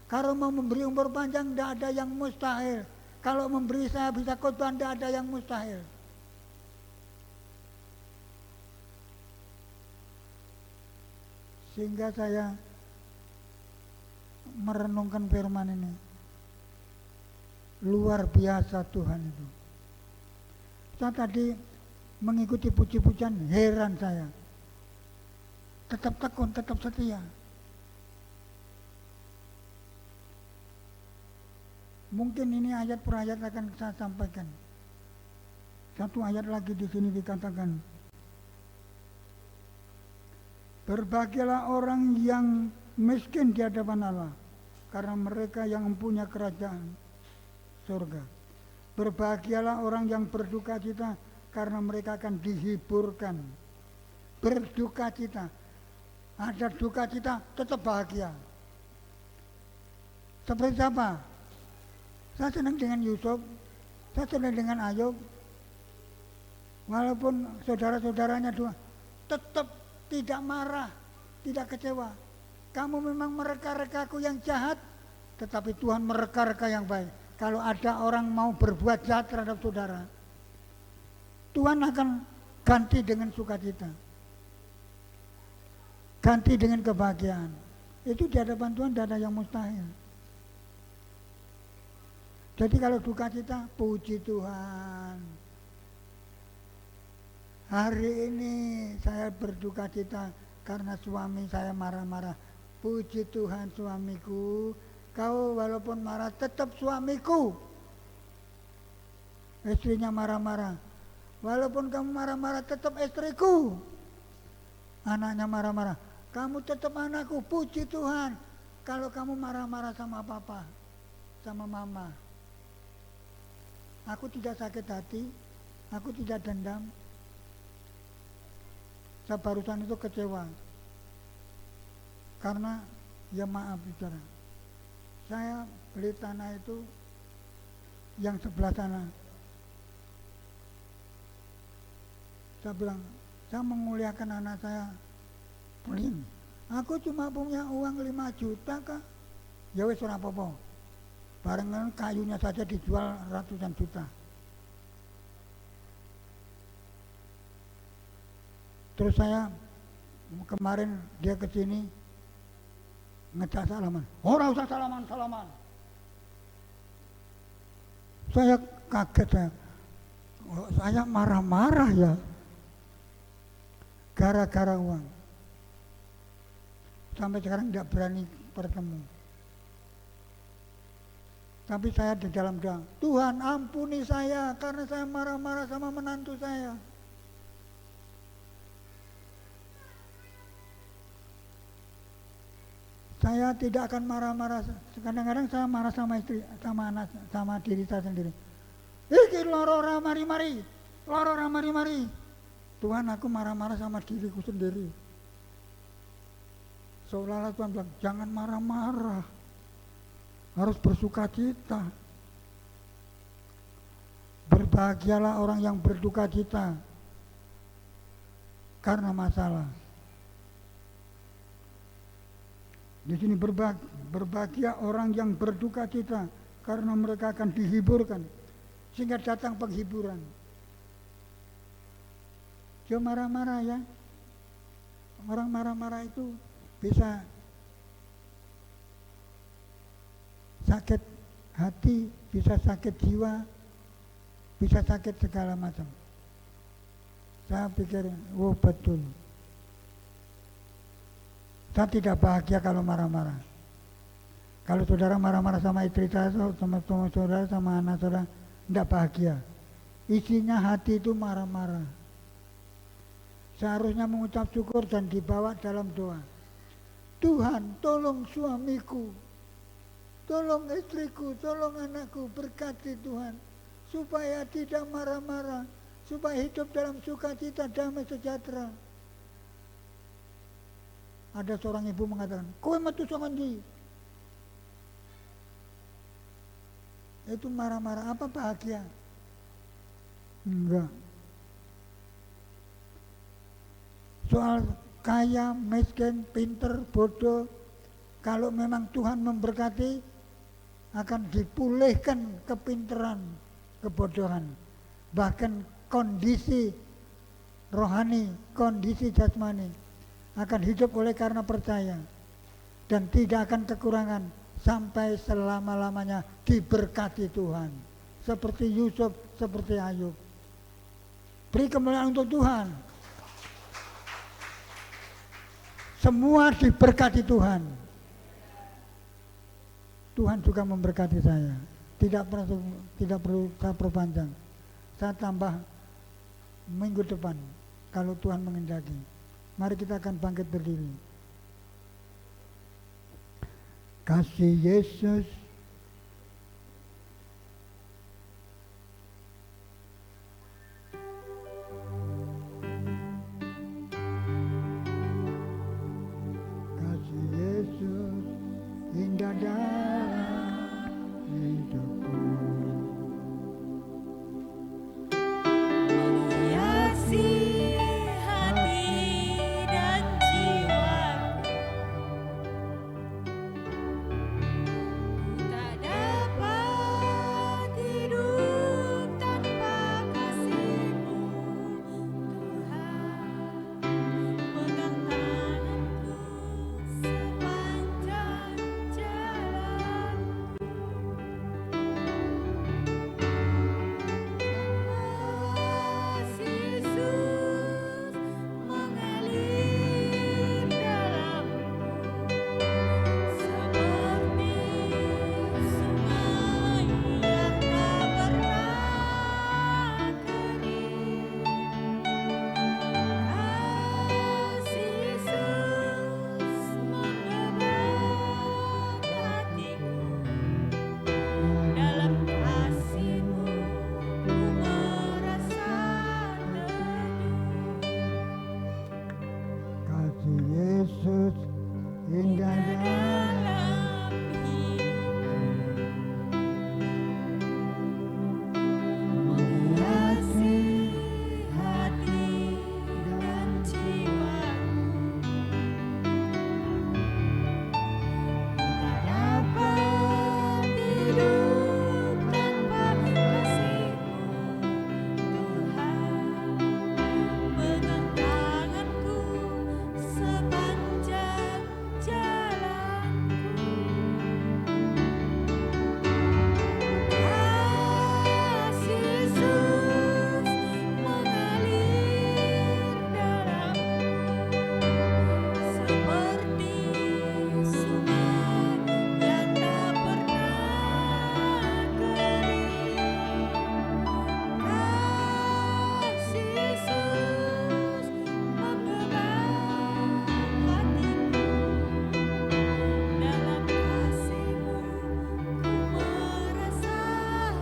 S3: Kalau mau memberi umur panjang, tidak ada yang mustahil. Kalau memberi saya bisa khotbah, tidak ada yang mustahil. Sehingga saya merenungkan firman ini. Luar biasa Tuhan itu. Saya tadi mengikuti puji-pujian, heran saya. Tetap tekun, tetap setia. Mungkin ini ayat per ayat akan saya sampaikan. Satu ayat lagi di sini dikatakan, berbahagialah orang yang miskin di hadapan Allah, karena mereka yang mempunyai kerajaan surga. Berbahagialah orang yang berduka cita, karena mereka akan dihiburkan. Berduka cita, ada duka cita tetap bahagia. Seperti siapa? Saya senang dengan Yusuf, saya senang dengan Ayub. Walaupun saudara-saudaranya dua, tetap tidak marah, tidak kecewa. Kamu memang mereka-rekaku yang jahat, tetapi Tuhan mereka-reka yang baik. Kalau ada orang mau berbuat jahat terhadap saudara, Tuhan akan ganti dengan sukacita, ganti dengan kebahagiaan. Itu di hadapan Tuhan tidak ada yang mustahil. Jadi kalau duka cita, puji Tuhan. Hari ini saya berduka cita karena suami saya marah-marah. Puji Tuhan suamiku, kau walaupun marah tetap suamiku. Istrinya marah-marah. Walaupun kamu marah-marah tetap istriku. Anaknya marah-marah. Kamu tetap anakku, puji Tuhan. Kalau kamu marah-marah sama papa, sama mama. Aku tidak sakit hati, aku tidak dendam. Saya barusan itu kecewa. Karena, ya maaf bicara, saya beli tanah itu yang sebelah sana. Saya bilang, saya menguliakan anak saya. Pelin, aku cuma punya uang 5 juta kak. Ya wis ora apa-apa. Barengan kayunya saja dijual ratusan juta. Terus saya kemarin dia ke sini ngecas salaman. Ora usah salaman. Saya kaget saya marah-marah ya. Gara-gara uang. Sampai sekarang tidak berani bertemu. Tapi saya di dalam doa, Tuhan ampuni saya karena saya marah-marah sama menantu saya. Saya tidak akan marah-marah. Kadang-kadang saya marah sama istri, sama anak, sama diri saya sendiri. Iki loro ora mari-mari. Tuhan, aku marah-marah sama diriku sendiri. Seolah-olah Tuhan bilang, jangan marah-marah. Harus bersuka cita. Berbahagialah orang yang berduka cita karena masalah. Di sini berbahagia orang yang berduka cita karena mereka akan dihiburkan, sehingga datang penghiburan. Jangan marah-marah ya. Orang marah-marah itu bisa sakit hati, bisa sakit jiwa, bisa sakit segala macam. Saya pikir, oh betul. Saya tidak bahagia kalau marah-marah. Kalau saudara marah-marah sama istri saya, sama saudara, sama anak saudara, tidak bahagia. Isinya hati itu marah-marah. Seharusnya mengucap syukur dan dibawa dalam doa. Tuhan, tolong suamiku, tolong istriku, tolong anakku, berkati Tuhan, supaya tidak marah-marah, supaya hidup dalam sukacita, damai sejahtera. Ada seorang ibu mengatakan, kowe metu saka ndi? Itu marah-marah, apa bahagia? Enggak. Soal kaya, miskin, pinter, bodoh, kalau memang Tuhan memberkati, akan dipulihkan kepintaran, kebodohan, bahkan kondisi rohani, kondisi jasmani akan hidup oleh karena percaya dan tidak akan kekurangan sampai selama-lamanya diberkati Tuhan. Seperti Yusuf, seperti Ayub. Beri kemuliaan untuk Tuhan. Semua diberkati Tuhan. Tuhan juga memberkati saya. Tidak perlu saya perpanjang. Saya tambah minggu depan kalau Tuhan mengendaki. Mari kita akan bangkit berdiri. Kasih Yesus indah dalam hidupku.
S2: Menghiasi hati dan jiwaku. Tak dapat hidup tanpa kasih-Mu, Tuhan. Pegang tanganku sepanjang jalanku. Kasih Yesus mengalir dalamku seperti sungai yang tak pernah kering. Kasih Yesus menggerak hatiku. Dalam kasih-Mu ku merasa teduh.
S3: Kasih Yesus indah dalam
S2: Menghiasi hati dan jiwaku. Tak dapat hidup tanpa kasih-Mu, Tuhan. Pegang tanganku sepanjang jalanku. Kasih Yesus mengalir dalamku seperti sungai yang tak pernah kering. Kasih Yesus menggerak hatiku. Dalam kasih-Mu ku merasa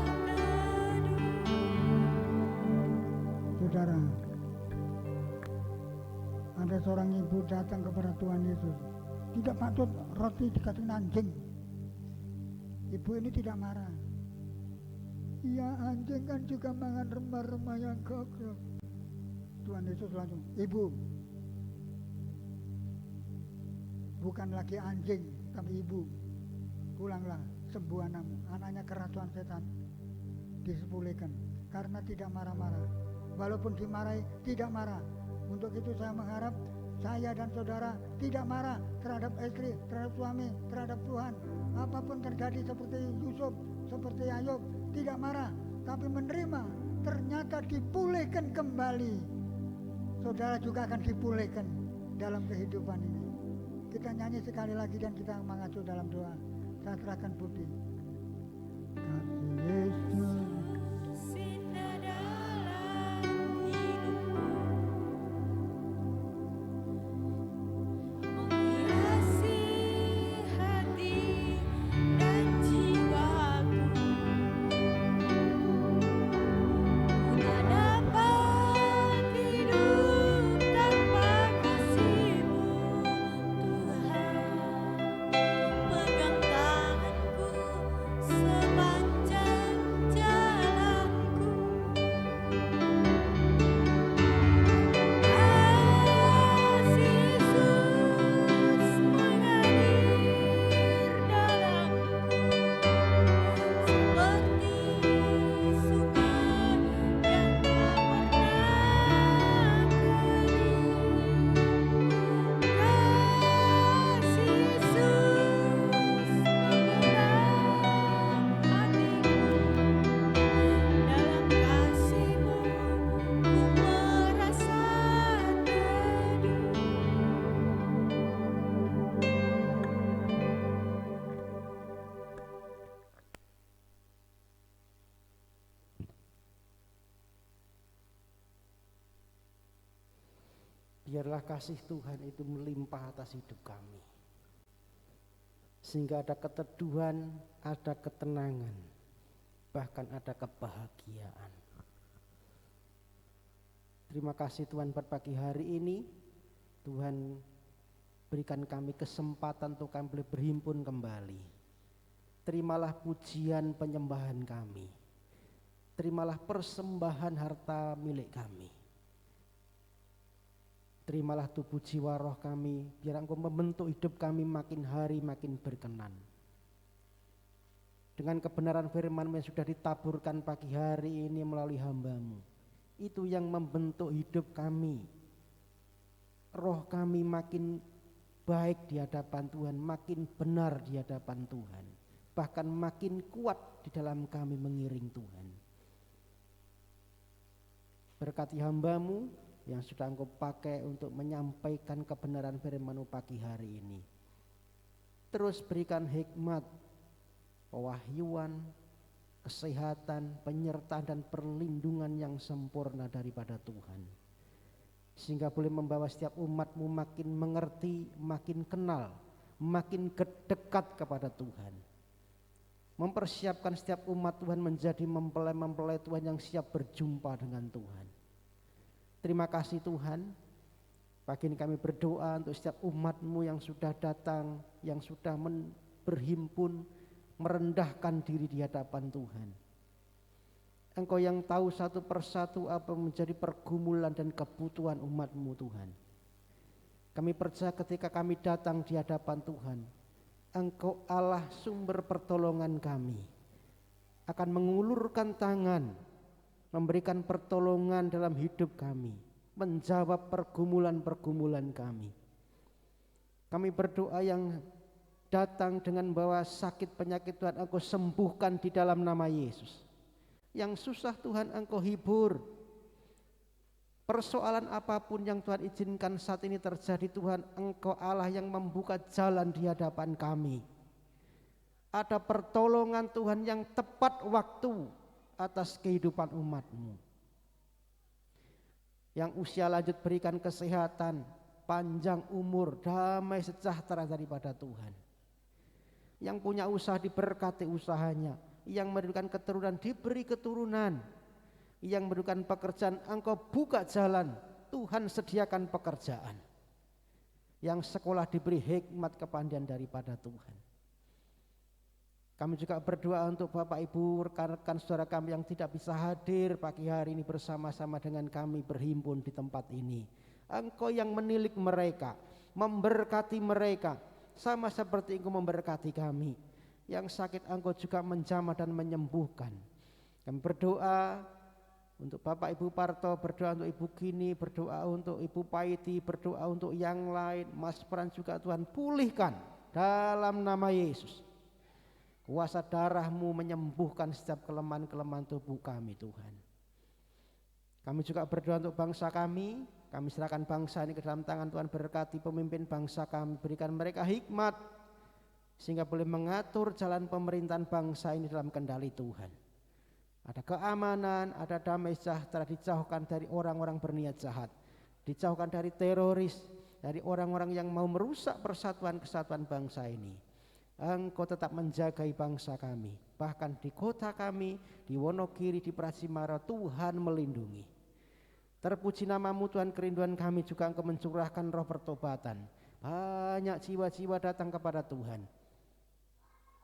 S2: teduh.
S3: Saudara, ada seorang ibu datang kepada Tuhan Yesus. Tidak patut roti dikasih anjing. Ibu ini tidak marah. Iya, anjing kan juga makan remah-remah yang kokoh. Tuhan Yesus langsung, ibu, bukan lagi anjing, tapi ibu. Pulanglah, sembuh anakmu. Anaknya kerasukan setan. Disepulihkan. Karena tidak marah-marah. Walaupun dimarahi, tidak marah. Untuk itu saya mengharap saya dan saudara tidak marah terhadap istri, terhadap suami, terhadap Tuhan. Apapun terjadi seperti Yusuf, seperti Ayub, tidak marah, tapi menerima. Ternyata dipulihkan kembali. Saudara juga akan dipulihkan dalam kehidupan ini. Kita nyanyi sekali lagi dan kita mengacu dalam doa. Saya serahkan Budi. Kasih Yesus.
S2: Sindah dalam hidupku. Menghiasi hati dan jiwaku. Tak dapat hidup tanpa kasih-Mu, Tuhan. Pegang tanganku sepanjang jalanku.
S5: biarlah kasih Tuhan itu melimpah atas hidup kami. Sehingga ada keteduhan, ada ketenangan, bahkan ada kebahagiaan. Terima kasih Tuhan buat pagi hari ini. Tuhan berikan kami kesempatan untuk kami boleh berhimpun kembali. Terimalah pujian penyembahan kami. Terimalah persembahan harta milik kami. Terimalah tubuh jiwa roh kami, biar Engkau membentuk hidup kami makin hari makin berkenan. Dengan kebenaran firman-Mu yang sudah ditaburkan pagi hari ini melalui hamba-Mu, itu yang membentuk hidup kami. Roh kami makin baik di hadapan Tuhan, makin benar di hadapan Tuhan, bahkan makin kuat di dalam kami mengiring Tuhan. Berkati hamba-Mu yang sudah Engkau pakai untuk menyampaikan kebenaran firman-Mu pagi hari ini. Terus berikan hikmat, pewahyuan, kesehatan, penyertaan dan perlindungan yang sempurna daripada Tuhan. Sehingga boleh membawa setiap umat-Mu makin mengerti, makin kenal, makin dekat kepada Tuhan. Mempersiapkan setiap umat Tuhan menjadi mempelai-mempelai Tuhan yang siap berjumpa dengan Tuhan. Terima kasih Tuhan. Pagi ini kami berdoa untuk setiap umat-Mu yang sudah datang, yang sudah berhimpun, merendahkan diri di hadapan Tuhan. Engkau yang tahu satu persatu apa menjadi pergumulan dan kebutuhan umat-Mu Tuhan. Kami percaya ketika kami datang di hadapan Tuhan, Engkau Allah sumber pertolongan kami, akan mengulurkan tangan, memberikan pertolongan dalam hidup kami, menjawab pergumulan-pergumulan kami. Kami berdoa yang datang dengan bawa sakit penyakit Tuhan Engkau sembuhkan di dalam nama Yesus. Yang susah Tuhan Engkau hibur. Persoalan apapun yang Tuhan izinkan saat ini terjadi, Tuhan Engkau Allah yang membuka jalan di hadapan kami. Ada pertolongan Tuhan yang tepat waktu atas kehidupan umat-Mu. Yang usia lanjut berikan kesehatan, panjang umur, damai sejahtera daripada Tuhan. Yang punya usaha diberkati usahanya, yang memberikan keturunan diberi keturunan, yang memberikan pekerjaan Engkau buka jalan, Tuhan sediakan pekerjaan. Yang sekolah diberi hikmat kepandaian daripada Tuhan. Kami juga berdoa untuk Bapak Ibu, rekan-rekan saudara kami yang tidak bisa hadir pagi hari ini bersama-sama dengan kami berhimpun di tempat ini. Engkau yang menilik mereka, memberkati mereka, sama seperti Engkau memberkati kami. Yang sakit Engkau juga menjamah dan menyembuhkan. Kami berdoa untuk Bapak Ibu Parto, berdoa untuk Ibu Gini, berdoa untuk Ibu Paiti, berdoa untuk yang lain. Mas Pran juga Tuhan pulihkan dalam nama Yesus. Kuasa darah-Mu menyembuhkan setiap kelemahan-kelemahan tubuh kami Tuhan. Kami juga berdoa untuk bangsa kami serahkan bangsa ini ke dalam tangan Tuhan, berkati pemimpin bangsa kami, berikan mereka hikmat sehingga boleh mengatur jalan pemerintahan bangsa ini dalam kendali Tuhan. Ada keamanan, ada damai sejahtera, dijauhkan dari orang-orang berniat jahat, dijauhkan dari teroris, dari orang-orang yang mau merusak persatuan kesatuan bangsa ini. Engkau tetap menjagai bangsa kami, bahkan di kota kami, di Wonogiri, di Prasimara, Tuhan melindungi. Terpuji nama-Mu Tuhan, kerinduan kami juga Engkau mencurahkan roh pertobatan. Banyak jiwa-jiwa datang kepada Tuhan,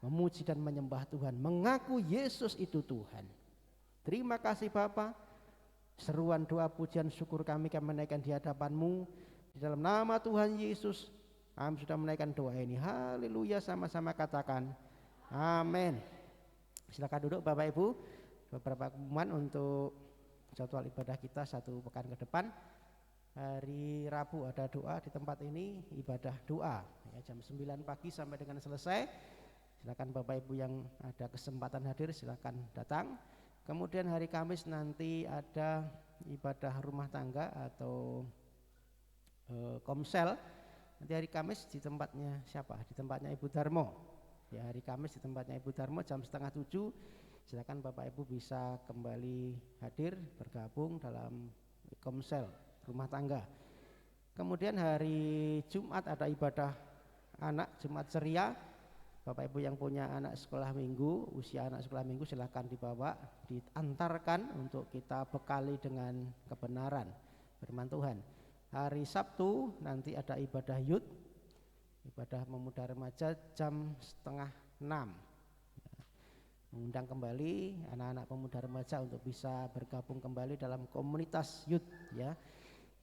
S5: memuji dan menyembah Tuhan, mengaku Yesus itu Tuhan. Terima kasih Bapa. Seruan doa pujian syukur kami menaikkan di hadapan-Mu, di dalam nama Tuhan Yesus. Kami sudah menaikkan doa ini. Haleluya, sama-sama katakan amin. Silakan duduk Bapak Ibu. Beberapa pengumuman untuk jadwal ibadah kita satu pekan ke depan. Hari Rabu ada doa di tempat ini, ibadah doa ya, jam 9 pagi sampai dengan selesai. Silakan Bapak Ibu yang ada kesempatan hadir silakan datang. Kemudian hari Kamis nanti ada ibadah rumah tangga atau komsel. Nanti hari Kamis di tempatnya siapa? Di tempatnya Ibu Darmo. Ya, hari Kamis di tempatnya Ibu Darmo jam 6:30. Silakan Bapak Ibu bisa kembali hadir bergabung dalam komsel rumah tangga. Kemudian hari Jumat ada ibadah anak, Jumat ceria. Bapak Ibu yang punya anak sekolah minggu, usia anak sekolah minggu silahkan dibawa, diantarkan untuk kita bekali dengan kebenaran firman Tuhan. Hari Sabtu nanti ada ibadah youth, ibadah pemuda remaja jam 5:30. Mengundang kembali anak-anak pemuda remaja untuk bisa bergabung kembali dalam komunitas youth ya.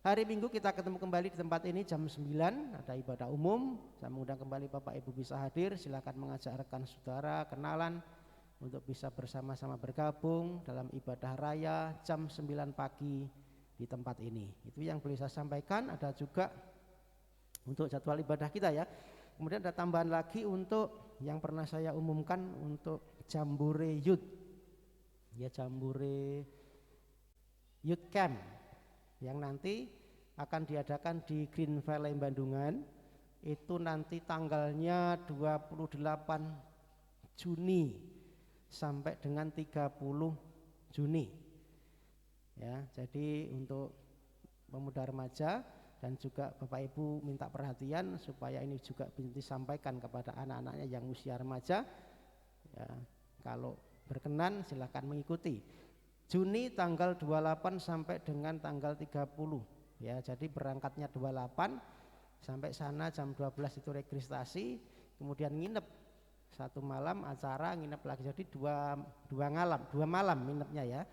S5: Hari Minggu kita ketemu kembali di tempat ini jam 9, ada ibadah umum. Saya mengundang kembali Bapak Ibu bisa hadir, silakan mengajak rekan saudara, kenalan untuk bisa bersama-sama bergabung dalam ibadah raya jam 9 pagi di tempat ini. Itu yang boleh saya sampaikan. Ada juga untuk jadwal ibadah kita ya. Kemudian ada tambahan lagi untuk yang pernah saya umumkan untuk Jambore Youth. Ya, Jambore Youth Camp yang nanti akan diadakan di Green Valley Bandungan. Itu nanti tanggalnya 28 Juni sampai dengan 30 Juni. Ya, jadi untuk pemuda remaja dan juga Bapak Ibu minta perhatian supaya ini juga bisa disampaikan kepada anak-anaknya yang usia remaja. Ya, kalau berkenan silakan mengikuti. Juni tanggal 28 sampai dengan tanggal 30 ya. Jadi berangkatnya 28 sampai sana jam 12 itu registrasi, kemudian nginep 1 malam acara, nginep lagi, jadi dua malam nginepnya ya.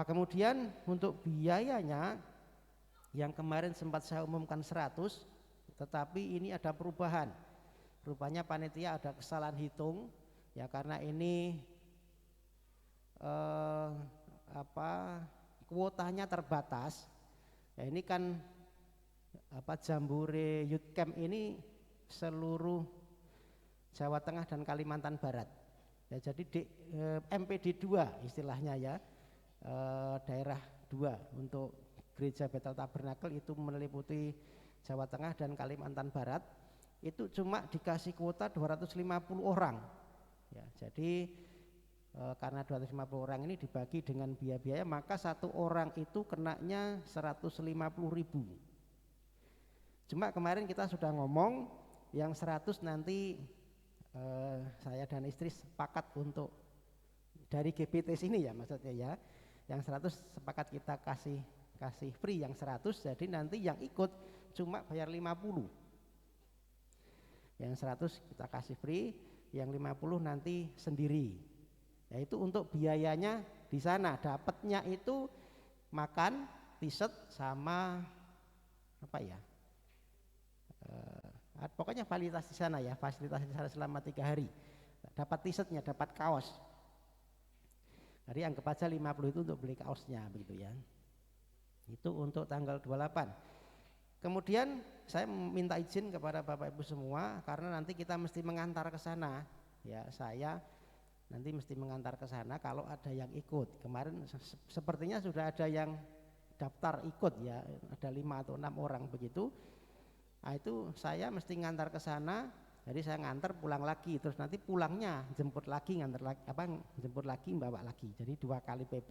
S5: Kemudian untuk biayanya yang kemarin sempat saya umumkan 100, tetapi ini ada perubahan. Rupanya panitia ada kesalahan hitung ya, karena ini kuotanya terbatas. Ya, ini kan Jambore Youth Camp ini seluruh Jawa Tengah dan Kalimantan Barat. Ya, jadi MPD 2 istilahnya ya, daerah 2 untuk Gereja Bethel Tabernakel itu meliputi Jawa Tengah dan Kalimantan Barat. Itu cuma dikasih kuota 250 orang. Ya, jadi karena 250 orang ini dibagi dengan biaya-biaya, maka satu orang itu kenanya 150.000. Cuma kemarin kita sudah ngomong yang 100 nanti saya dan istri sepakat untuk dari GPT sini ya, maksudnya ya, yang 100 sepakat kita kasih free yang 100, jadi nanti yang ikut cuma bayar 50. Yang 100 kita kasih free, yang 50 nanti sendiri. Yaitu untuk biayanya di sana, dapatnya itu makan, t-shirt sama pokoknya fasilitas di sana ya, fasilitas di sana selama 3 hari. Dapat t-shirtnya, dapat kaos. Jadi anggap aja 50 itu untuk beli kaosnya begitu ya. Itu untuk tanggal 28. Kemudian saya minta izin kepada Bapak Ibu semua karena nanti kita mesti mengantar ke sana. Ya, saya nanti mesti mengantar ke sana kalau ada yang ikut. Kemarin sepertinya sudah ada yang daftar ikut ya, ada 5 atau 6 orang begitu. Nah, itu saya mesti ngantar ke sana. Jadi saya ngantar pulang lagi, terus nanti pulangnya jemput lagi, jemput lagi, bawa lagi. Jadi 2 kali PP.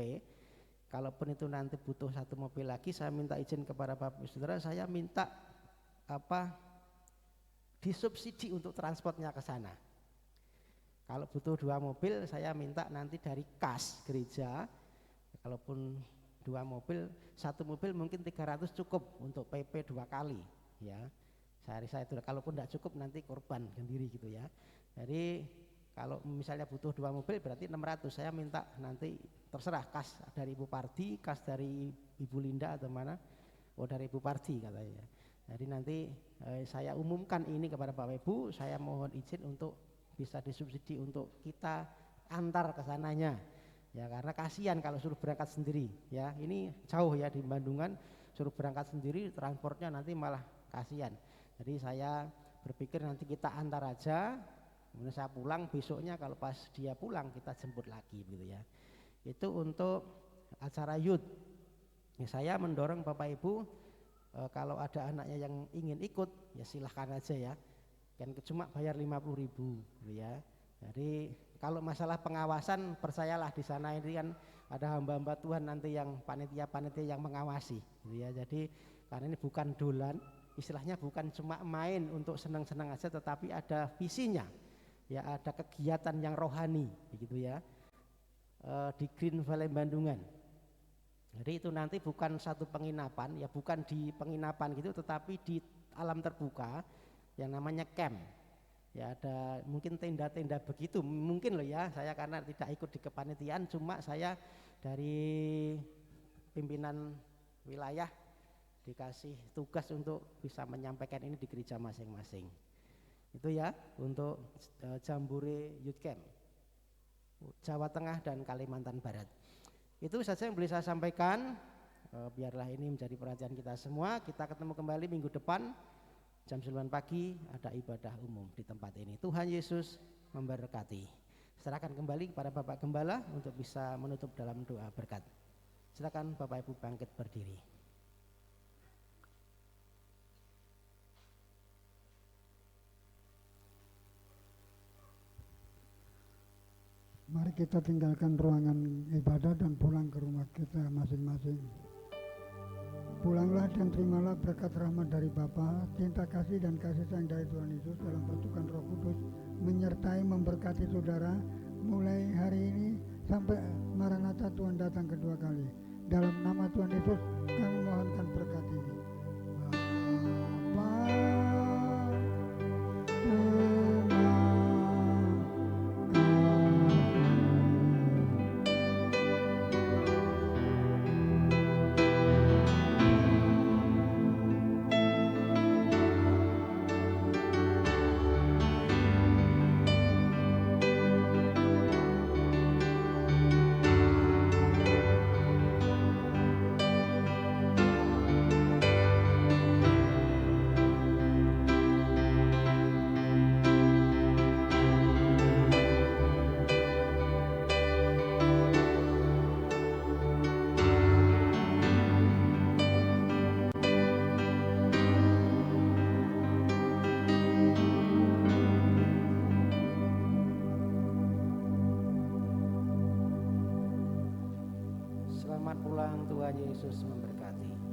S5: Kalaupun itu nanti butuh 1 mobil lagi, saya minta izin kepada Bapak Saudara, saya minta disubsidi untuk transportnya ke sana. Kalau butuh 2 mobil, saya minta nanti dari kas gereja. Kalaupun 2 mobil, 1 mobil mungkin 300 cukup untuk PP 2 kali ya. Saya itu kalaupun tidak cukup nanti korban sendiri gitu ya. Jadi kalau misalnya butuh 2 mobil berarti 600. Saya minta nanti terserah kas dari Ibu Pardi, kas dari Ibu Linda atau mana. Oh, dari Ibu Pardi katanya. Jadi nanti saya umumkan ini kepada Bapak Ibu, saya mohon izin untuk bisa disubsidi untuk kita antar ke sananya ya, karena kasihan kalau suruh berangkat sendiri ya. Ini jauh ya di Bandungan, suruh berangkat sendiri transportnya nanti malah kasihan. Jadi saya berpikir nanti kita antar aja, kemudian saya pulang besoknya, kalau pas dia pulang kita jemput lagi gitu ya. Itu untuk acara youth ya. Saya mendorong Bapak Ibu kalau ada anaknya yang ingin ikut ya silahkan aja ya, kan cuma bayar 50.000 gitu ya. Jadi kalau masalah pengawasan percayalah di sana ini kan ada hamba-hamba Tuhan nanti yang panitia-panitia yang mengawasi gitu ya. Jadi Karena ini bukan dolan, istilahnya bukan cuma main untuk senang-senang aja, tetapi ada visinya, ya ada kegiatan yang rohani, begitu ya, di Green Valley Bandungan. Jadi itu nanti bukan satu penginapan, ya bukan di penginapan gitu, tetapi di alam terbuka yang namanya camp. Ya ada mungkin tenda-tenda begitu, mungkin loh ya, saya karena tidak ikut di kepanitiaan, cuma saya dari pimpinan wilayah dikasih tugas untuk bisa menyampaikan ini di gereja masing-masing. Itu ya untuk Jambore Youth Camp Jawa Tengah dan Kalimantan Barat. Itu saja yang boleh saya sampaikan. Biarlah ini menjadi perhatian kita semua. Kita ketemu kembali minggu depan jam 9 pagi ada ibadah umum di tempat ini. Tuhan Yesus memberkati. Serahkan kembali kepada Bapak Gembala untuk bisa menutup dalam doa berkat. Silakan Bapak Ibu bangkit berdiri.
S3: Mari kita tinggalkan ruangan ibadah dan pulang ke rumah kita masing-masing. Pulanglah dan terimalah berkat rahmat dari Bapa, cinta kasih dan kasih sayang dari Tuhan Yesus dalam pertukaran Roh Kudus menyertai memberkati saudara mulai hari ini sampai Maranatha Tuhan datang kedua kali. Dalam nama Tuhan Yesus kami mohonkan berkat ini. Bapa,
S5: Selamat pulang, Tuhan Yesus memberkati.